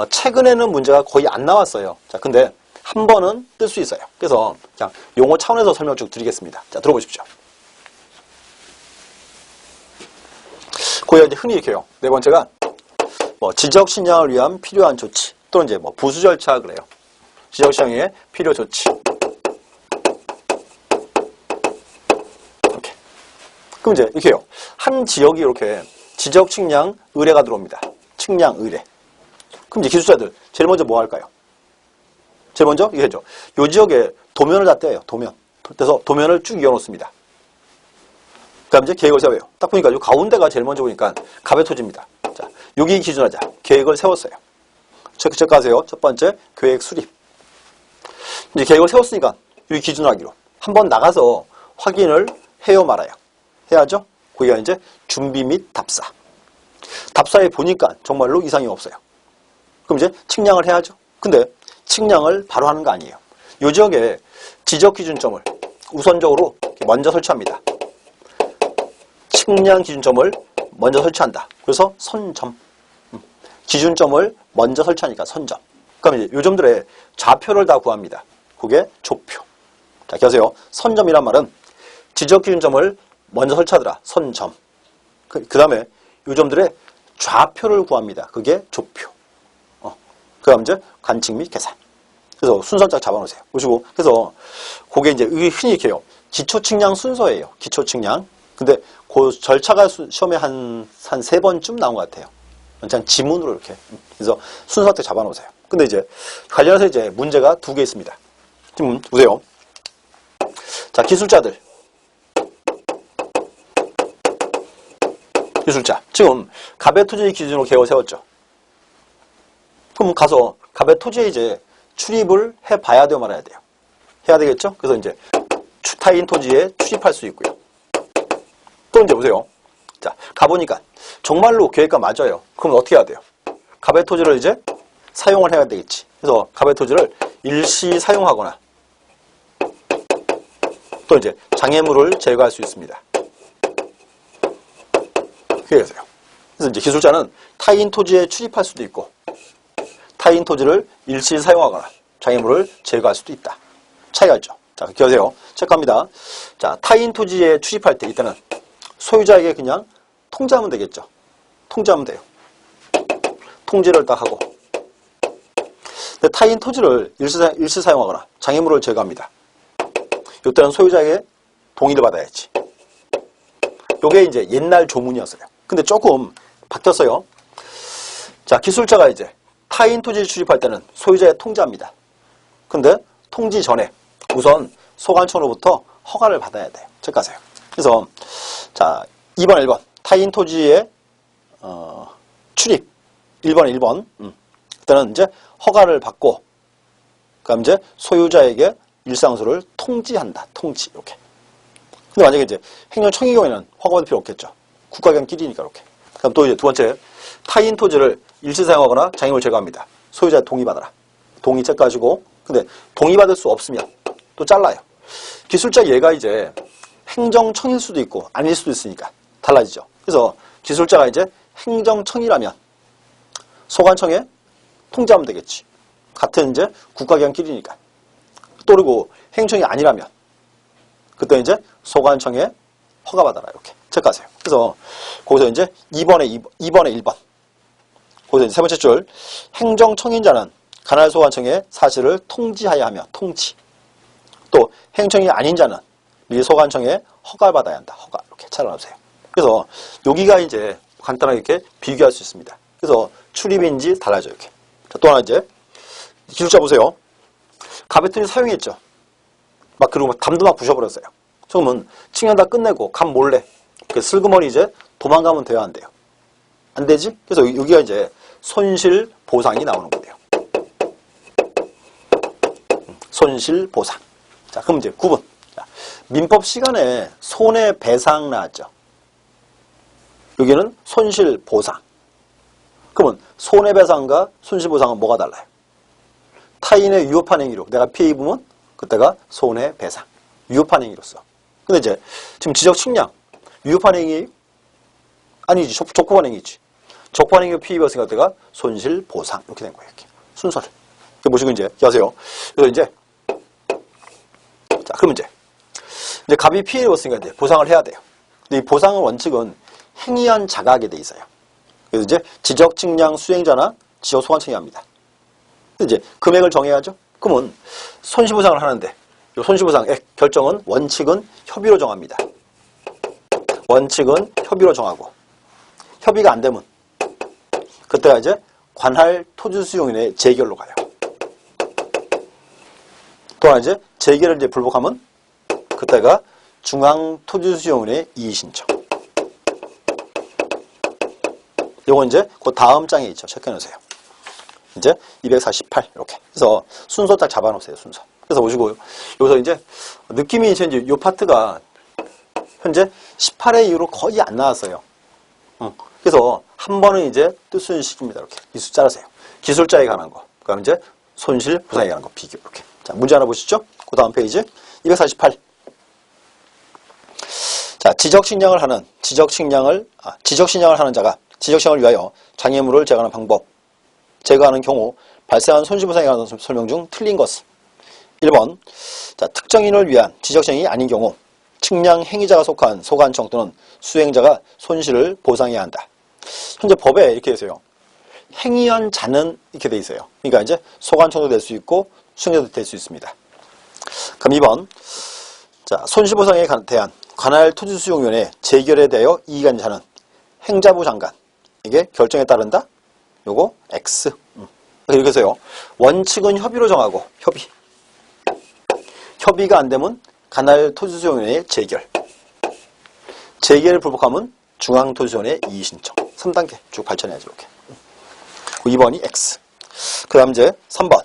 최근에는 문제가 거의 안 나왔어요. 자, 근데 한 번은 뜰 수 있어요. 그래서 그냥 용어 차원에서 설명 쭉 드리겠습니다. 자, 들어보십시오. 거기가 이제 흔히 이렇게 해요. 네 번째가, 지적신양을 위한 필요한 조치. 또는 이제 부수 절차 그래요. 지적신양의 필요 조치. 그럼 이제 이렇게 해요. 한 지역이 이렇게 지적 측량 의뢰가 들어옵니다. 측량 의뢰. 그럼 이제 기술자들 제일 먼저 뭐 할까요? 제일 먼저 이게 해죠. 요 지역에 도면을 다 떼요. 도면. 그래서 도면을 쭉 이어놓습니다. 그다음 이제 계획을 세워요. 딱 보니까 요 가운데가 제일 먼저 보니까 갑의 토지입니다. 자, 여기 기준하자. 계획을 세웠어요. 체크하세요. 첫 번째 계획 수립. 이제 계획을 세웠으니까 여기 기준으로 하기로. 한번 나가서 확인을 해요 말아요. 해야죠. 거기가 이제 준비 및 답사. 답사에 보니까 정말로 이상이 없어요. 그럼 이제 측량을 해야죠. 근데 측량을 바로 하는 거 아니에요. 이 지역에 지적 기준점을 우선적으로 먼저 설치합니다. 측량 기준점을 먼저 설치한다. 그래서 선점. 기준점을 먼저 설치하니까 선점. 그럼 이제 요 점들의 좌표를 다 구합니다. 그게 조표. 자, 기억하세요. 선점이란 말은 지적 기준점을 먼저 설치하더라. 선점. 그 다음에 요 점들의 좌표를 구합니다. 그게 조표. 그 다음 이제 관측 및 계산. 그래서 순서 딱 잡아놓으세요. 보시고. 그래서 그게 이제 흔히 이렇게 해요. 기초 측량 순서예요. 기초 측량. 근데 그 절차가 시험에 한 3번쯤 나온 것 같아요. 그냥 지문으로 이렇게. 그래서 순서 딱 잡아놓으세요. 근데 이제 관련해서 이제 문제가 2개 있습니다. 지금 보세요. 자, 기술자들. 기술자. 지금 갑의 토지 기준으로 계획을 세웠죠. 그럼 가서 갑의 토지에 이제 출입을 해봐야 돼요, 말아야 돼요? 해야 되겠죠? 그래서 이제 타인 토지에 출입할 수 있고요. 또 이제 보세요. 자, 가보니까 정말로 계획과 맞아요. 그럼 어떻게 해야 돼요? 갑의 토지를 이제 사용을 해야 되겠지. 그래서 갑의 토지를 일시 사용하거나 또 이제 장애물을 제거할 수 있습니다. 그래서 이제 기술자는 타인 토지에 출입할 수도 있고 타인 토지를 일시 사용하거나 장애물을 제거할 수도 있다. 차이가 있죠. 자, 기억하세요. 체크합니다. 자, 타인 토지에 출입할 때 이때는 소유자에게 그냥 통지하면 되겠죠. 통지하면 돼요. 통지를 딱 하고. 근데 타인 토지를 일시 사용하거나 장애물을 제거합니다. 이때는 소유자에게 동의를 받아야지. 요게 이제 옛날 조문이었어요. 근데 조금 바뀌었어요. 자, 기술자가 이제 타인 토지에 출입할 때는 소유자의 통지합니다. 근데 통지 전에 우선 소관청으로부터 허가를 받아야 돼요. 체크하세요. 그래서 자, 2번, 1번 타인 토지에 출입 1번, 1번 그때는 이제 허가를 받고 그다음 이제 소유자에게 일상소를 통지한다. 통지 이렇게. 근데 만약에 이제 행정청의 경우에는 허가받을 필요 없겠죠. 국가기관끼리니까 이렇게. 그럼 또 이제 두 번째 타인 토지를 일시 사용하거나 장애물 제거합니다. 소유자 동의받아라. 동의 체크하시고 근데 동의받을 수 없으면 또 잘라요. 기술자 얘가 이제 행정청일 수도 있고 아닐 수도 있으니까 달라지죠. 그래서 기술자가 이제 행정청이라면 소관청에 통지하면 되겠지. 같은 이제 국가기관끼리니까. 또 그리고 행정청이 아니라면 그때 이제 소관청에 허가받아라. 이렇게 체크하세요. 그래서 거기서 이제 2번에 1번. 거기서 이제 세 번째 줄 행정청인자는 관할 소관청에 사실을 통지하여야 하며 통지. 또 행정이 아닌 자는 미 소관청에 허가를 받아야 한다. 허가. 이렇게 차려놓으세요. 그래서 여기가 이제 간단하게 이렇게 비교할 수 있습니다. 그래서 출입인지 달라져요. 이렇게. 자, 또 하나 이제 기술자 보세요. 갑의 토지 사용했죠. 막 그리고 막 담도 막 부셔버렸어요. 그러면 측량 다 끝내고 갑 몰래 슬그머니 이제 도망가면 돼야 안 돼요. 안 되지? 그래서 여기가 이제 손실 보상이 나오는 거예요. 손실 보상. 자, 그럼 이제 9번. 자, 민법 시간에 손해배상 나왔죠. 여기는 손실 보상. 그러면 손해배상과 손실보상은 뭐가 달라요? 타인의 위협한 행위로 내가 피해 입으면 그때가 손해배상. 위협한 행위로서. 근데 이제 지금 지적 측량 위협한 행위 아니지. 적법한 행위지. 적법한 행위로 피해 입었으니까 그때가 손실보상. 이렇게 된 거예요. 이렇게. 순서를. 이렇게 보시고 이제 하세요. 그래서 이제 자, 그러면 이제 갑이 피해 입었으니까 이제 보상을 해야 돼요. 근데 이 보상의 원칙은 행위한 자가 하게 돼 있어요. 그래서 이제 지적 측량 수행자나 지적 소관청이 합니다. 이제 금액을 정해야죠. 그러면 손실보상을 하는데 이 손실보상액 결정은 원칙은 협의로 정합니다. 원칙은 협의로 정하고 협의가 안 되면 그때가 이제 관할 토지수용인의 재결로 가요. 또 하나 이제 재결을 이제 불복하면 그때가 중앙토지수용인의 이의신청. 요건 이제 그 다음 장에 있죠. 체크해놓으세요. 이제 248 이렇게. 그래서 순서 딱 잡아놓으세요. 순서. 그래서 보시고 여기서 이제 느낌이 이제 요 파트가 현재 18회 이후로 거의 안 나왔어요. 그래서 한 번은 이제 뜻순 식입니다. 이렇게 이 숫자라세요. 기술자에 관한 거. 그다음 이제 손실 보상에 관한 거 비교 이렇게. 자, 문제 하나 보시죠. 그 다음 페이지 248. 자, 지적식량을 하는 자가 지적식량을 위하여 장애물을 제거하는 방법, 제거하는 경우 발생한 손실보상에 관한 설명 중 틀린 것은 1번, 자, 특정인을 위한 지적식량이 아닌 경우 측량 행위자가 속한 소관청 또는 수행자가 손실을 보상해야 한다. 현재 법에 이렇게 되세요. 행위한 자는 이렇게 돼 있어요. 그러니까 이제 소관청도 될 수 있고 수행자도 될 수 있습니다. 그럼 2번, 자, 손실보상에 대한 관할 토지수용위원회 재결에 대하여 이의가 있는 자는 행자부 장관에게 결정에 따른다. 요거 X. 이렇게 해서요. 원칙은 협의로 정하고 협의가 안 되면 관할 토지수용위원회의 재결. 재결을 불복하면 중앙토지수용위원회 이의신청. 3단계 쭉 발전해야죠. 이렇게. 2번이 X. 그 다음 이제 3번.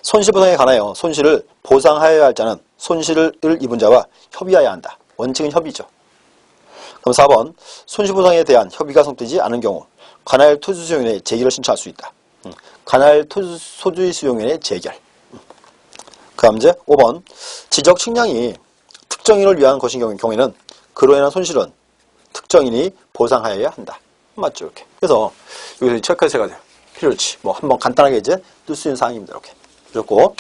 손실보상에 관하여 손실을 보상하여야 할 자는 손실을 입은 자와 협의해야 한다. 원칙은 협의죠. 그럼 4번. 손실보상에 대한 협의가 성립되지 않은 경우 관할 토지수용위원회에 재결을 신청할 수 있다. 관할 토지수용위원회의 재결. 그 다음 이제 5번. 지적 측량이 특정인을 위한 것인 경우에는 그로 인한 손실은 특정인이 보상하여야 한다. 맞죠? 이렇게. 그래서 여기서 체크해서 필요치. 뭐 한번 간단하게 이제 뜰 수 있는 사항입니다. 이렇게. 그렇고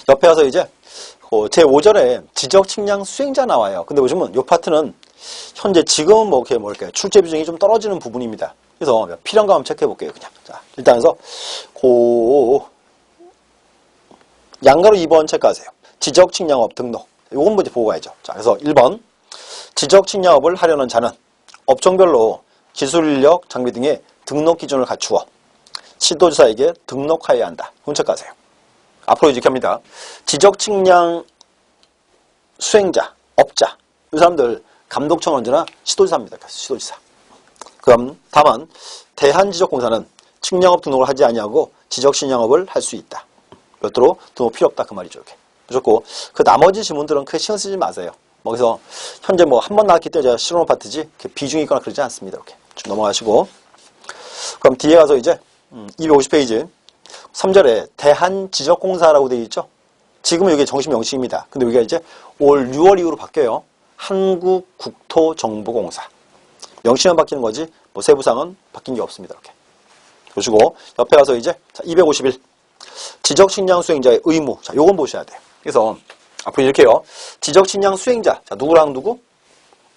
옆에 와서 이제 제5절에 지적 측량 수행자 나와요. 근데 보시면 이 파트는 현재 지금은 뭐 이렇게 뭐랄까요, 출제 비중이 좀 떨어지는 부분입니다. 그래서 필요한 거 한번 체크해 볼게요. 그냥. 자, 일단 해서 양가로 2번 체크하세요. 지적 측량업 등록. 요건 먼저 보고 가야죠. 자, 그래서 1번. 지적 측량업을 하려는 자는 업종별로 기술 인력, 장비 등의 등록 기준을 갖추어 시도지사에게 등록하여야 한다. 이건 체크하세요. 앞으로 이렇게 합니다. 지적 측량 수행자, 업자. 이 사람들 감독청은 언제나 시도지사입니다. 시도지사. 그럼 다만 대한지적공사는 측량업 등록을 하지 아니하고 지적측량업을 할 수 있다. 별도로 등록 필요 없다. 그 말이죠. 이렇게. 그렇고 그 나머지 지문들은 크게 신경 쓰지 마세요. 그래서 현재 뭐 한 번 나왔기 때문에 제가 실용업 파트지 비중이 있거나 그러지 않습니다. 이렇게 좀 넘어가시고 그럼 뒤에 가서 이제 250페이지 3절에 대한지적공사라고 되어 있죠. 지금은 이게 정식 명칭입니다. 근데 여기가 이제 올 6월 이후로 바뀌어요. 한국국토정보공사. 명칭은 바뀌는 거지 뭐 세부상은 바뀐 게 없습니다. 이렇게 보시고 옆에 가서 이제 251 지적측량 수행자의 의무. 자, 요건 보셔야 돼요. 그래서 앞으로 이렇게요. 지적측량 수행자. 자, 누구랑 누구?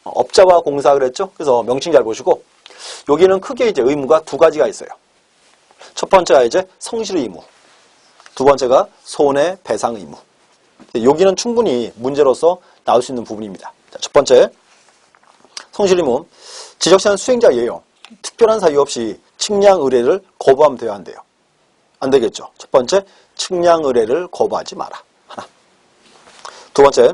업자와 공사 그랬죠? 그래서 명칭 잘 보시고 여기는 크게 이제 의무가 두 가지가 있어요. 첫 번째가 이제 성실 의무. 두 번째가 손해배상 의무. 여기는 충분히 문제로서 나올 수 있는 부분입니다. 자, 첫 번째 성실 의무. 지적측량 수행자예요. 특별한 사유 없이 측량 의뢰를 거부하면 돼야 한대요. 안 되겠죠. 첫 번째, 측량 의뢰를 거부하지 마라. 하나. 두 번째,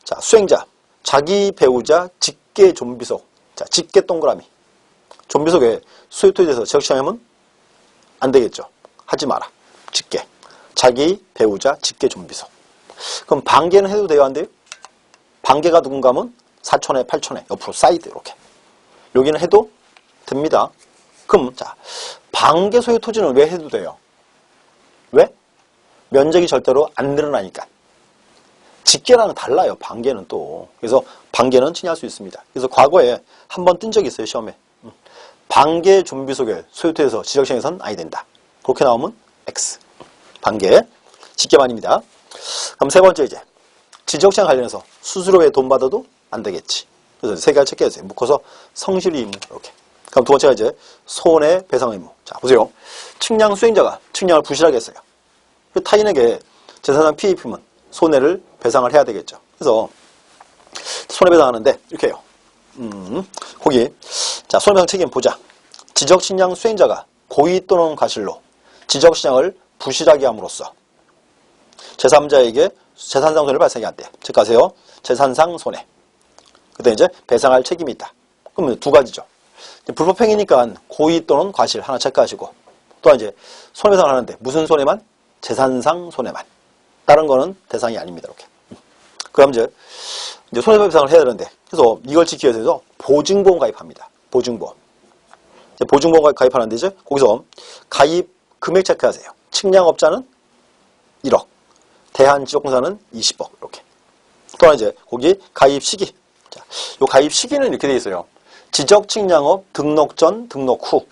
자, 수행자. 자기 배우자 직계 좀비속. 자, 직계 동그라미. 좀비속에 수요토에 대해서 지적측량하면 안 되겠죠. 하지 마라. 직계. 자기 배우자 직계 좀비속. 그럼 반계는 해도 돼요? 안 돼요? 반계가 누군가 하면 4촌에 8촌에 옆으로 사이드 이렇게. 여기는 해도 됩니다. 그럼 자, 반계 소유 토지는 왜 해도 돼요? 왜? 면적이 절대로 안 늘어나니까. 직계랑은 달라요. 반계는 또. 그래서 반계는 친이할 수 있습니다. 그래서 과거에 한 번 뜬 적이 있어요. 시험에. 반계 좀비 속에 소유토에서 지적시행에서는 아니 된다. 그렇게 나오면 X. 반계. 직계만입니다. 그럼 세 번째 이제 지적시행 관련해서 수수료에 돈 받아도 안 되겠지. 그래서 세 개를 체크해주세요. 묶어서 성실 의무 이렇게. 그럼 두 번째가 이제 손해배상 의무. 자, 보세요. 측량 수행자가 측량을 부실하게 했어요. 그 타인에게 재산상 피해 입히면 손해를 배상을 해야 되겠죠. 그래서 손해배상하는데 이렇게 해요. 거기 자 손해배상 책임 보자. 지적측량 수행자가 고의 또는 과실로 지적측량을 부실하게 함으로써 제3자에게 재산상 손해를 발생하게 한대. 체크하세요. 재산상 손해. 그때 이제 배상할 책임이 있다. 그러면 두 가지죠. 불법행위니까 고의 또는 과실 하나 체크하시고, 또한 이제 손해배상을 하는데 무슨 손해만? 재산상 손해만. 다른 거는 대상이 아닙니다. 이렇게. 그럼 이제 손해배상을 해야 되는데, 그래서 이걸 지키기 위해서 보증보험 가입합니다. 보증보험. 보증보험 가입하는데 이제 거기서 가입 금액 체크하세요. 측량업자는 1억, 대한지적공사는 20억 이렇게. 또한 이제 거기 가입 시기. 자, 요 가입 시기는 이렇게 돼 있어요. 지적측량업 등록 전, 등록 후.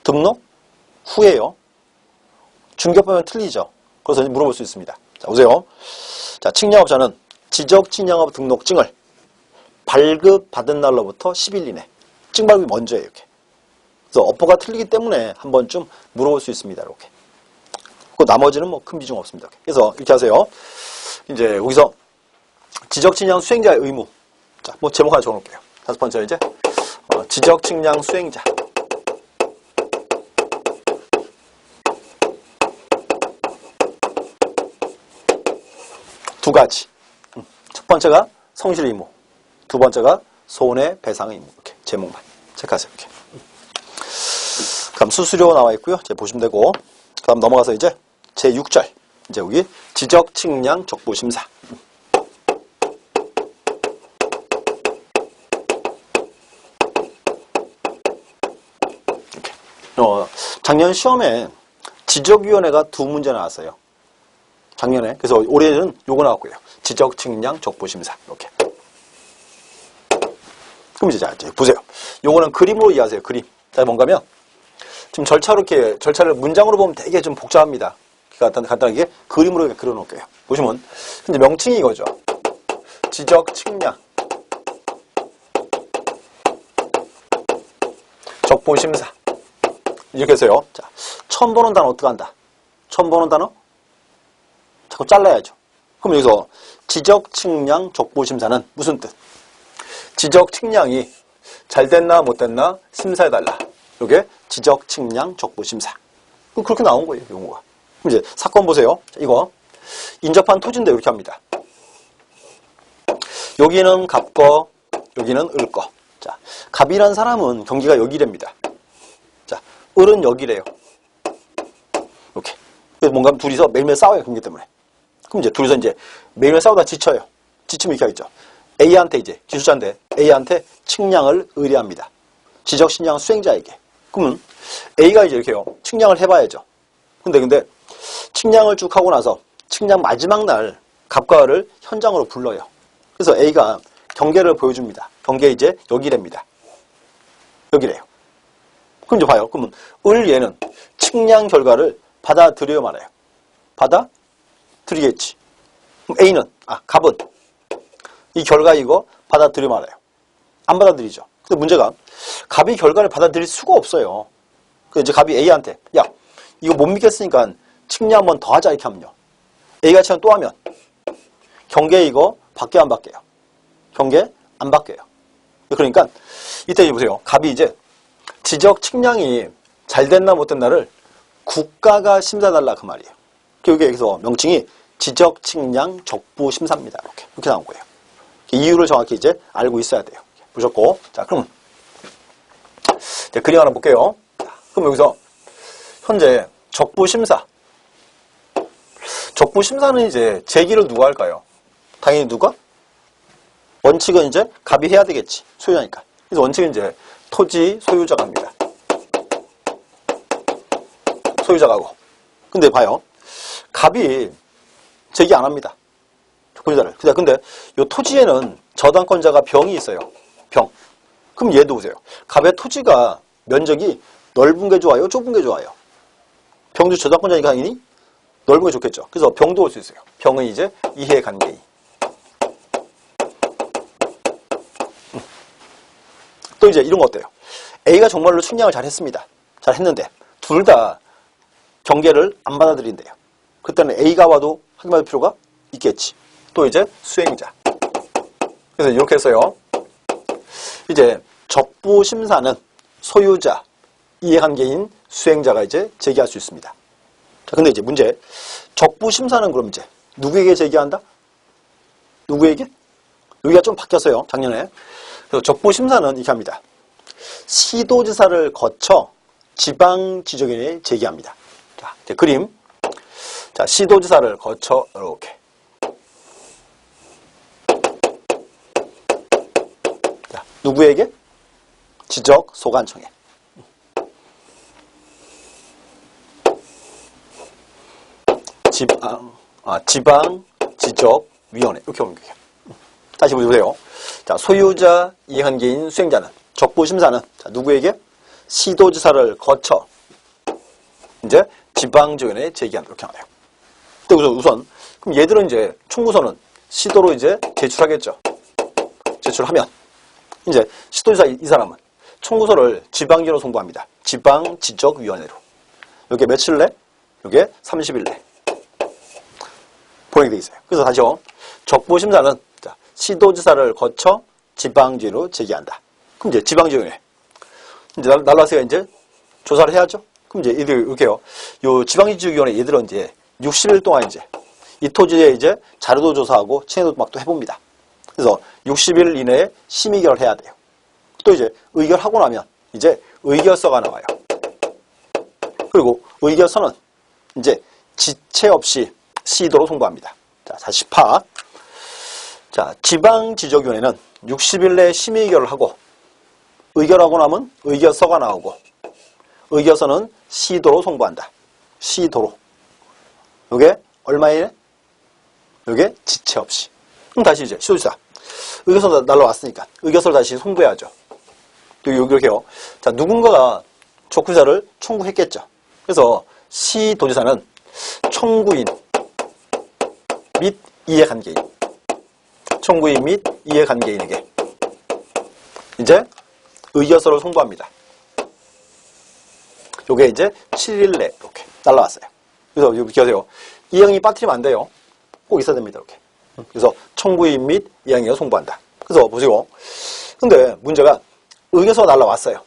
등록 후에요. 중개법은 틀리죠. 그래서 물어볼 수 있습니다. 자, 보세요. 자, 측량업자는 지적측량업 등록증을 발급받은 날로부터 10일 이내. 증 발급이 먼저예요. 이렇게. 그래서 업보가 틀리기 때문에 한 번쯤 물어볼 수 있습니다. 이렇게. 그 나머지는 뭐 큰 비중 없습니다. 그래서 이렇게 하세요. 이제 여기서 지적측량 수행자의 의무. 자, 뭐 제목 하나 적어놓을게요. 다섯 번째 이제 지적측량 수행자. 두 가지. 첫 번째가 성실 의무. 두 번째가 손해배상 의무. 이렇게 제목만 체크하세요. 이렇게. 그럼 수수료 나와 있고요. 이제 보시면 되고. 그다음 넘어가서 이제 제6절. 이제 여기 지적측량 적부심사. 이렇게. 작년 시험에 지적위원회가 두 문제 나왔어요. 작년에. 그래서 올해는 요거 나왔고요. 지적측량 적부심사. 이렇게. 그럼 이제 보세요. 요거는 그림으로 이해하세요. 그림. 자, 뭔가면 지금 절차를 문장으로 보면 되게 좀 복잡합니다. 간단하게 그림으로 그려 놓을게요. 보시면 현재 명칭이 이거죠. 지적측량 적부심사. 이렇게 해서요. 자, 처음 보는 단어 어떻게 한다? 처음 보는 단어? 자꾸 잘라야죠. 그럼 여기서 지적측량 적부심사는 무슨 뜻? 지적측량이 잘 됐나 못 됐나 심사해달라. 이게 지적측량 적부심사. 그렇게 나온 거예요. 용어가. 그럼 이제 사건 보세요. 이거 인접한 토지인데 이렇게 합니다. 여기는 갑거, 여기는 을거. 자, 갑이라는 사람은 경기가 여기랍니다. 자, 을은 여기래요. 이렇게. 그래서 뭔가 둘이서 매일매일 싸워요. 경기 때문에. 그럼 이제 둘이서 이제 매일매일 싸우다 지쳐요. 지치면 이렇게 하겠죠. A한테 이제 기술자인데 A한테 측량을 의뢰합니다. 지적측량 수행자에게. 그러면 A가 이제 이렇게요. 측량을 해봐야죠. 근데 측량을 쭉 하고 나서 측량 마지막 날 갑과 을을 현장으로 불러요. 그래서 A가 경계를 보여줍니다. 경계 이제 여기랍니다. 여기래요. 그럼 이제 봐요. 그러면 얘는 측량 결과를 받아들여야 말아요. 받아들이겠지. 그럼 A는, 갑은 이 결과 이거 받아들여 말아요. 안 받아들이죠. 근데 문제가 갑이 결과를 받아들일 수가 없어요. 그래서 이제 갑이 A한테 야 이거 못 믿겠으니까 측량 한 번 더 하자 이렇게 하면요. A가 측량 또 하면 경계 이거 바뀌어요 안 바뀌어요? 경계 안 바뀌어요. 그러니까 이때 보세요. 갑이 이제 지적 측량이 잘 됐나 못 됐나를 국가가 심사해달라 그 말이에요. 여기서 명칭이 지적 측량 적부 심사입니다. 이렇게 나온 거예요. 이유를 정확히 이제 알고 있어야 돼요. 보셨고. 자, 그럼 이제 그림 하나 볼게요. 자, 그럼 여기서 현재 적부심사. 적부심사는 이제 제기를 누가 할까요? 당연히 누가? 원칙은 이제 갑이 해야 되겠지. 소유자니까. 그래서 원칙은 이제 토지 소유자가 합니다. 소유자가 하고. 근데 봐요. 갑이 제기 안 합니다. 적부심사를. 근데 이 토지에는 저당권자가 병이 있어요. 병. 그럼 얘도 보세요. 갑의 토지가 면적이 넓은 게 좋아요? 좁은 게 좋아요? 병도 저당권자니까 당연히 넓은 게 좋겠죠. 그래서 병도 올 수 있어요. 병은 이제 이해관계의. 또 이제 이런 거 어때요? A가 정말로 측량을 잘 했습니다. 잘 했는데 둘 다 경계를 안 받아들인대요. 그때는 A가 와도 확인받을 필요가 있겠지. 또 이제 수행자. 그래서 이렇게 했어요. 이제 적부심사는 소유자, 이해관계인, 수행자가 이제 제기할 수 있습니다. 자, 근데 이제 문제. 적부심사는 그럼 이제 누구에게 제기한다? 누구에게? 여기가 좀 바뀌었어요. 작년에. 그래서 적부심사는 이렇게 합니다. 시도지사를 거쳐 지방지적인에 제기합니다. 자, 이제 그림. 자, 시도지사를 거쳐 이렇게. 자, 누구에게? 지적소관청에. 지방지적위원회. 이렇게 옮겨요. 다시 보세요. 자, 소유자, 이해관계인, 수행자는, 적부심사는, 자, 누구에게? 시도지사를 거쳐, 이제, 지방지원에 제기한다. 이렇게 나와요. 근데 우선, 그럼 얘들은 이제, 총무서는 시도로 이제 제출하겠죠. 제출하면, 이제, 시도지사 이 사람은 총무서를 지방지원으로 송부합니다. 지방지적위원회로. 여기에 며칠 내? 여기에 30일 내. 보내게 돼 있어요. 그래서 다시요. 적부심사는 자, 시도지사를 거쳐 지방지원으로 제기한다. 그럼 이제 지방지원에 이제 날라세가 이제 조사를 해야죠. 그럼 이제 얘들 이렇게요. 요 지방지적위원회 얘들은 이제 60일 동안 이제 이 토지에 이제 자료도 조사하고 친해도 막 또 해봅니다. 그래서 60일 이내에 심의결을 해야 돼요. 또 이제 의결하고 나면 이제 의결서가 나와요. 그리고 의결서는 이제 지체 없이 시도로 송부합니다. 자, 48. 자, 지방지적위원회는 60일 내에 심의결을 하고 의결하고 나면 의결서가 나오고 의결서는 시도로 송부한다. 시도로. 요게 얼마이네? 요게 지체 없이. 그럼 다시 이제 시도지사. 의결서 날라왔으니까 의결서를 다시 송부해야죠. 또 여기 이렇게 해요. 자, 누군가가 적부자를 청구했겠죠. 그래서 시도지사는 청구인 및 이해관계인, 청구인 및 이해관계인에게 이제 의결서를 송부합니다. 요게 이제 7일 내 이렇게 날라왔어요. 그래서 여기 기억하세요. 이행이 빠뜨리면 안 돼요. 꼭 있어야 됩니다. 이렇게. 그래서 청구인 및 이행에게 송부한다. 그래서 보시고. 근데 문제가 의결서가 날라왔어요.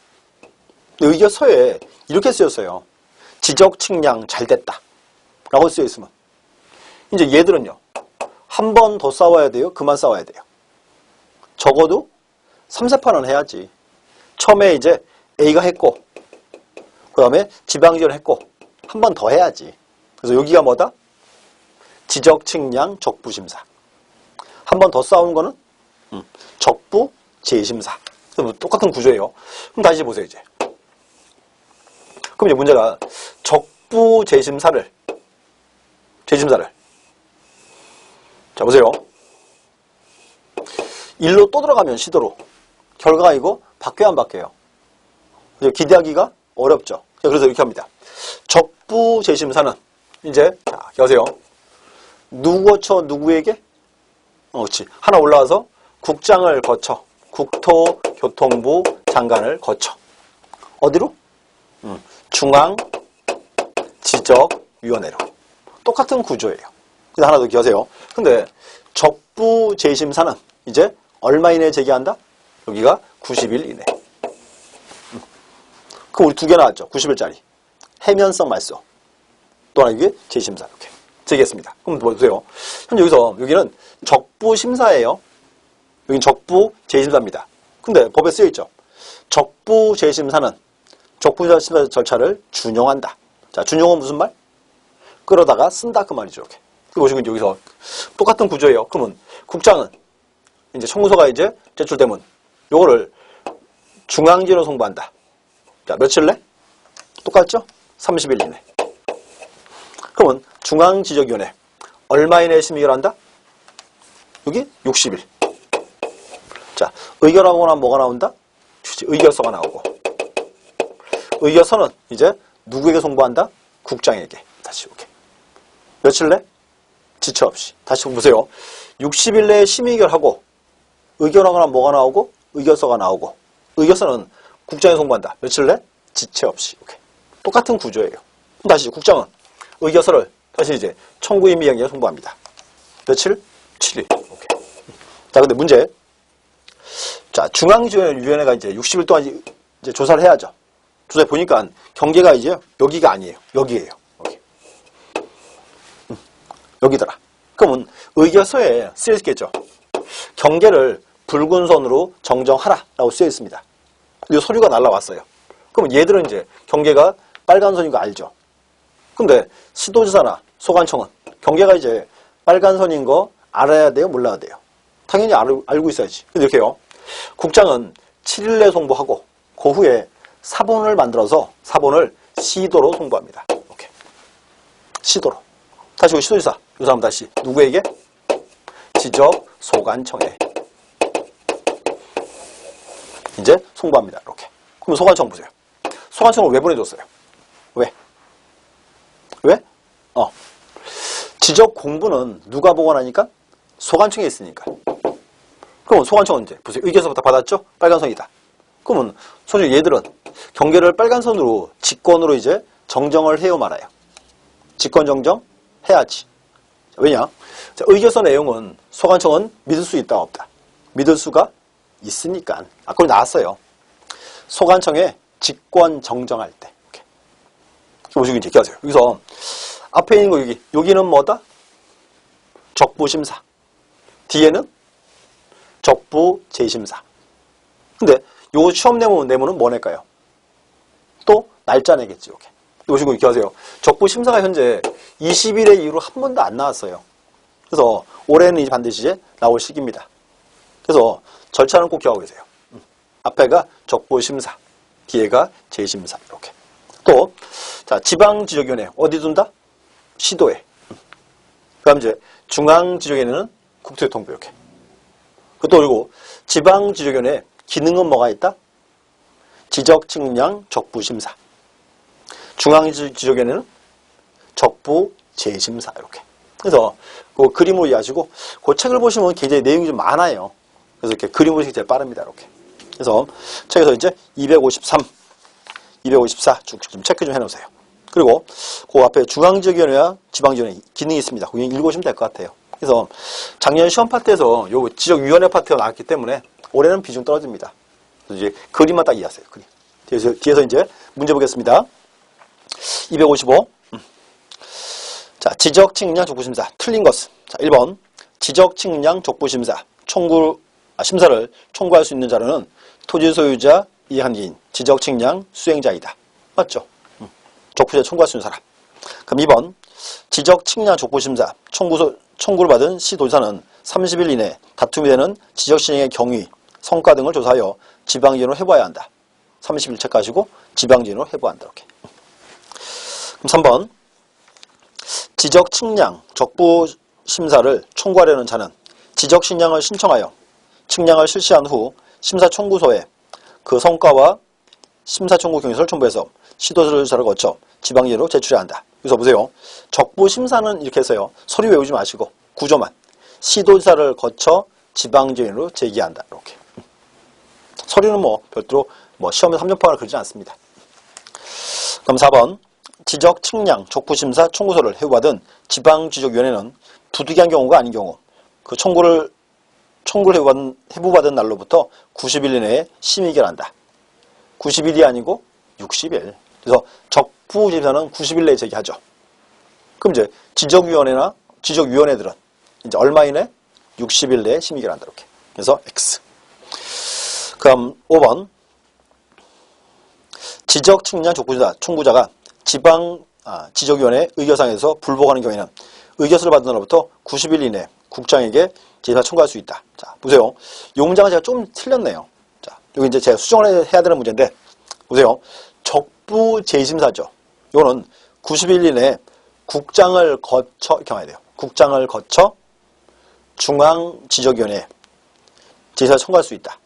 의결서에 이렇게 쓰였어요. 지적 측량 잘 됐다. 라고 쓰여 있으면. 이제 얘들은요. 한 번 더 싸워야 돼요? 그만 싸워야 돼요? 적어도 3세판은 해야지. 처음에 이제 A가 했고 그 다음에 지방지원을 했고 한 번 더 해야지. 그래서 여기가 뭐다? 지적 측량 적부심사. 한 번 더 싸우는 거는 적부 재심사. 똑같은 구조예요. 그럼 다시 보세요 이제. 그럼 이제 문제가 적부 재심사를 자 보세요. 일로 또 들어가면 시도로 결과가 이거 바뀌어야 안 바뀌어요. 기대하기가 어렵죠. 그래서 이렇게 합니다. 적부 재심사는 이제 자 여보세요. 누구 거쳐 누구에게? 그렇지. 하나 올라와서 국장을 거쳐 국토교통부 장관을 거쳐 어디로? 중앙지적위원회로. 똑같은 구조예요. 그래서 하나 더 기억하세요. 근데 적부 재심사는 이제 얼마 이내에 제기한다? 여기가 90일 이내. 그럼 우리 두 개 나왔죠. 90일짜리. 해면성 말소. 또 하나 이게 재심사 이렇게 제기했습니다. 그럼 보세요. 현재 여기는 적부 심사예요. 여긴 적부 재심사입니다. 근데 법에 쓰여 있죠. 적부 재심사는 적부 심사 절차를 준용한다. 자, 준용은 무슨 말? 끌어다가 쓴다 그 말이죠. 이렇게. 보시고 여기서 똑같은 구조예요. 그러면 국장은 이제 청구서가 이제 제출되면 요거를 중앙지로 송부한다. 자, 며칠 내? 똑같죠? 30일 이내. 그러면 중앙지적위원회 얼마 이내에 심의를 한다? 여기 60일. 자, 의결하거나 뭐가 나온다? 의결서가 나오고. 의결서는 이제 누구에게 송부한다? 국장에게. 다시 이렇게. 며칠 내? 지체 없이. 다시 보세요. 60일 내에 심의결하고 의결하거나 뭐가 나오고 의결서가 나오고 의결서는 국장에 송부한다. 며칠 내? 지체 없이. 이렇게. 똑같은 구조예요. 다시 국장은 의결서를 다시 이제 청구인 미행에 송부합니다. 며칠? 7일. 오케이. 자, 근데 문제. 자, 중앙지원위원회가 이제 60일 동안 이제 조사를 해야죠. 조사해 보니까 경계가 이제 여기가 아니에요. 여기에요. 여기. 여기더라. 그러면 의결서에 쓰여 있겠죠. 경계를 붉은 선으로 정정하라라고 쓰여 있습니다. 이 서류가 날라왔어요. 그러면 얘들은 이제 경계가 빨간 선인 거 알죠. 근데 시도지사나 소관청은 경계가 이제 빨간 선인 거 알아야 돼요? 몰라야 돼요? 당연히 알고 있어야지. 근데 이렇게요. 국장은 7일 내에 송부하고 그 후에 사본을 만들어서 사본을 시도로 송부합니다. 이렇게. 시도로. 다시 우리 시도지사. 이 사람 다시 누구에게? 지적소관청에 이제 송부합니다. 이렇게. 그럼 소관청 보세요. 소관청을 왜 보내줬어요? 왜? 왜? 지적 공부는 누가 보관하니까? 소관청에 있으니까. 그럼 소관청은 이제 보세요. 의결서부터 받았죠? 빨간 선이다. 그러면 솔직히 얘들은 경계를 빨간 선으로 직권으로 이제 정정을 해요 말아요. 직권 정정 해야지. 왜냐? 자, 의결서 내용은 소관청은 믿을 수 있다 없다. 믿을 수가 있으니까. 그걸 나왔어요. 소관청에 직권 정정할 때. 이렇게. 보시고 이제 기하세요. 여기서 앞에 있는 거 여기는 뭐다? 적부심사. 뒤에는 적부재심사. 근데 요 시험 내문은 뭐 낼까요? 또 날짜 내겠지. 이렇게. 보시고 이렇게 하세요. 적부심사가 현재 20일의 이후로 한 번도 안 나왔어요. 그래서 올해는 이제 반드시 이제 나올 시기입니다. 그래서 절차는 꼭 기억하고 계세요. 앞에가 적부심사, 뒤에가 재심사. 이렇게. 또, 자, 지방지적위원회 어디 둔다? 시도에. 그다음 이제 중앙지적위원회는 국토교통부 이렇게. 또 그리고 지방지적위원회 기능은 뭐가 있다? 지적, 측량, 적부심사. 중앙지적위원회는 적부, 재심사 이렇게. 그래서 그 그림으로 이해하시고 그 책을 보시면 굉장히 내용이 좀 많아요. 그래서 이렇게 그림 보시기 제일 빠릅니다. 이렇게. 그래서 책에서 이제 253, 254 쭉 좀 체크 좀 해놓으세요. 그리고 그 앞에 중앙지적위원회와 지방지원회 기능이 있습니다. 그거 읽어보시면 될 것 같아요. 그래서 작년 시험 파트에서 요 지적위원회 파트가 나왔기 때문에 올해는 비중 떨어집니다. 그래서 이제 그림만 딱 이해하세요. 그림. 뒤에서 이제 문제 보겠습니다. 255. 자, 지적, 측량, 적부심사. 틀린 것은. 자, 1번. 지적, 측량, 적부심사. 심사를 청구할 수 있는 자료는 토지 소유자 이한기인, 지적, 측량, 수행자이다. 맞죠? 적부심사 청구할 수 있는 사람. 그럼 2번. 지적, 측량, 적부심사. 청구를 받은 시도지사는 30일 이내 다툼이 되는 지적 시행의 경위, 성과 등을 조사하여 지방지원으로 해봐야 한다. 30일 체크하시고 지방지원으로 해봐야 한다. 이렇게. 그럼 3번. 지적, 측량, 적부 심사를 청구하려는 자는 지적 측량을 신청하여 측량을 실시한 후 심사 청구서에 그 성과와 심사 청구 경위서를 첨부해서 시도조사를 거쳐 지방지원으로 제출해야 한다. 여기서 보세요. 적부 심사는 이렇게 해서요. 서류 외우지 마시고 구조만. 시도조사를 거쳐 지방지원으로 제기한다. 이렇게. 서류는 뭐 별도로 시험에서 함정파를 그리지 않습니다. 그럼 4번. 지적, 측량, 적부심사 청구서를 해부받은 지방지적위원회는 부득이한 경우가 아닌 경우 그 청구를 해부받은 날로부터 90일 이내에 심의결한다. 90일이 아니고 60일. 그래서 적부심사는 90일 내에 제기하죠. 그럼 이제 지적위원회나 지적위원회들은 이제 얼마 이내? 60일 내에 심의결한다. 이렇게. 그래서 X. 그럼 5번. 지적, 측량, 적부심사 청구자가 지적위원회 의결사항에서 불복하는 경우에는 의결서를 받은 날로부터 90일 이내 국장에게 재심사 청구할 수 있다. 자, 보세요. 용장은 제가 좀 틀렸네요. 자, 여기 이제 제가 수정을 해야 되는 문제인데, 보세요. 적부 재심사죠. 이거는 90일 이내 국장을 거쳐, 이렇게 해야 돼요. 국장을 거쳐 중앙지적위원회에 재심사 청구할 수 있다.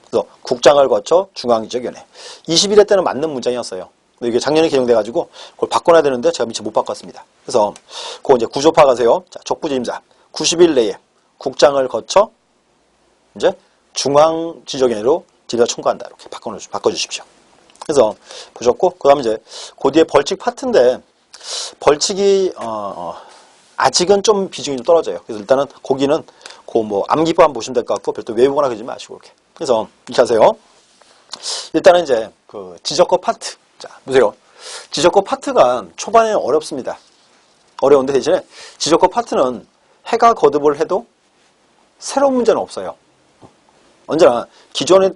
그래서 국장을 거쳐 중앙지적위원회. 21회 때는 맞는 문장이었어요. 이게 작년에 개정돼가지고 그걸 바꿔놔야 되는데 제가 미처 못 바꿨습니다. 그래서 그거 이제 구조 파악하세요. 자, 적부재심사 90일 내에 국장을 거쳐 이제 중앙지적위원회로 재심사 청구한다. 이렇게 바꿔주십시오. 그래서 보셨고 그다음에 이제 그 뒤에 벌칙 파트인데 벌칙이 아직은 좀 비중이 좀 떨어져요. 그래서 일단은 거기는 그 암기법 한번 보시면 될 것 같고 별도 외우거나 그러지 마시고 이렇게 그래서 이렇게 하세요. 일단은 이제 그 지적고 파트. 자, 보세요. 지적고 파트가 초반에는 어렵습니다. 어려운데 대신에 지적고 파트는 해가 거듭을 해도 새로운 문제는 없어요. 언제나 기존에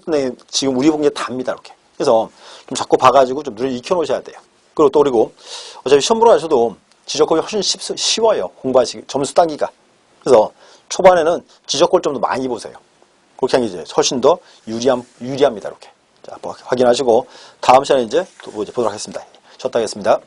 지금 우리 본 게 답니다. 이렇게. 그래서 좀 자꾸 봐가지고 좀 눈을 익혀놓으셔야 돼요. 그리고 어차피 시험 보러 가셔도 지적고가 훨씬 쉬워요. 공부하시기, 점수 따기가. 그래서 초반에는 지적고를 좀 더 많이 보세요. 그렇게 하는 게 이제 훨씬 더 유리합니다. 이렇게. 자, 확인하시고 다음 시간에 이제 보도록 하겠습니다. 쉬었다 하겠습니다.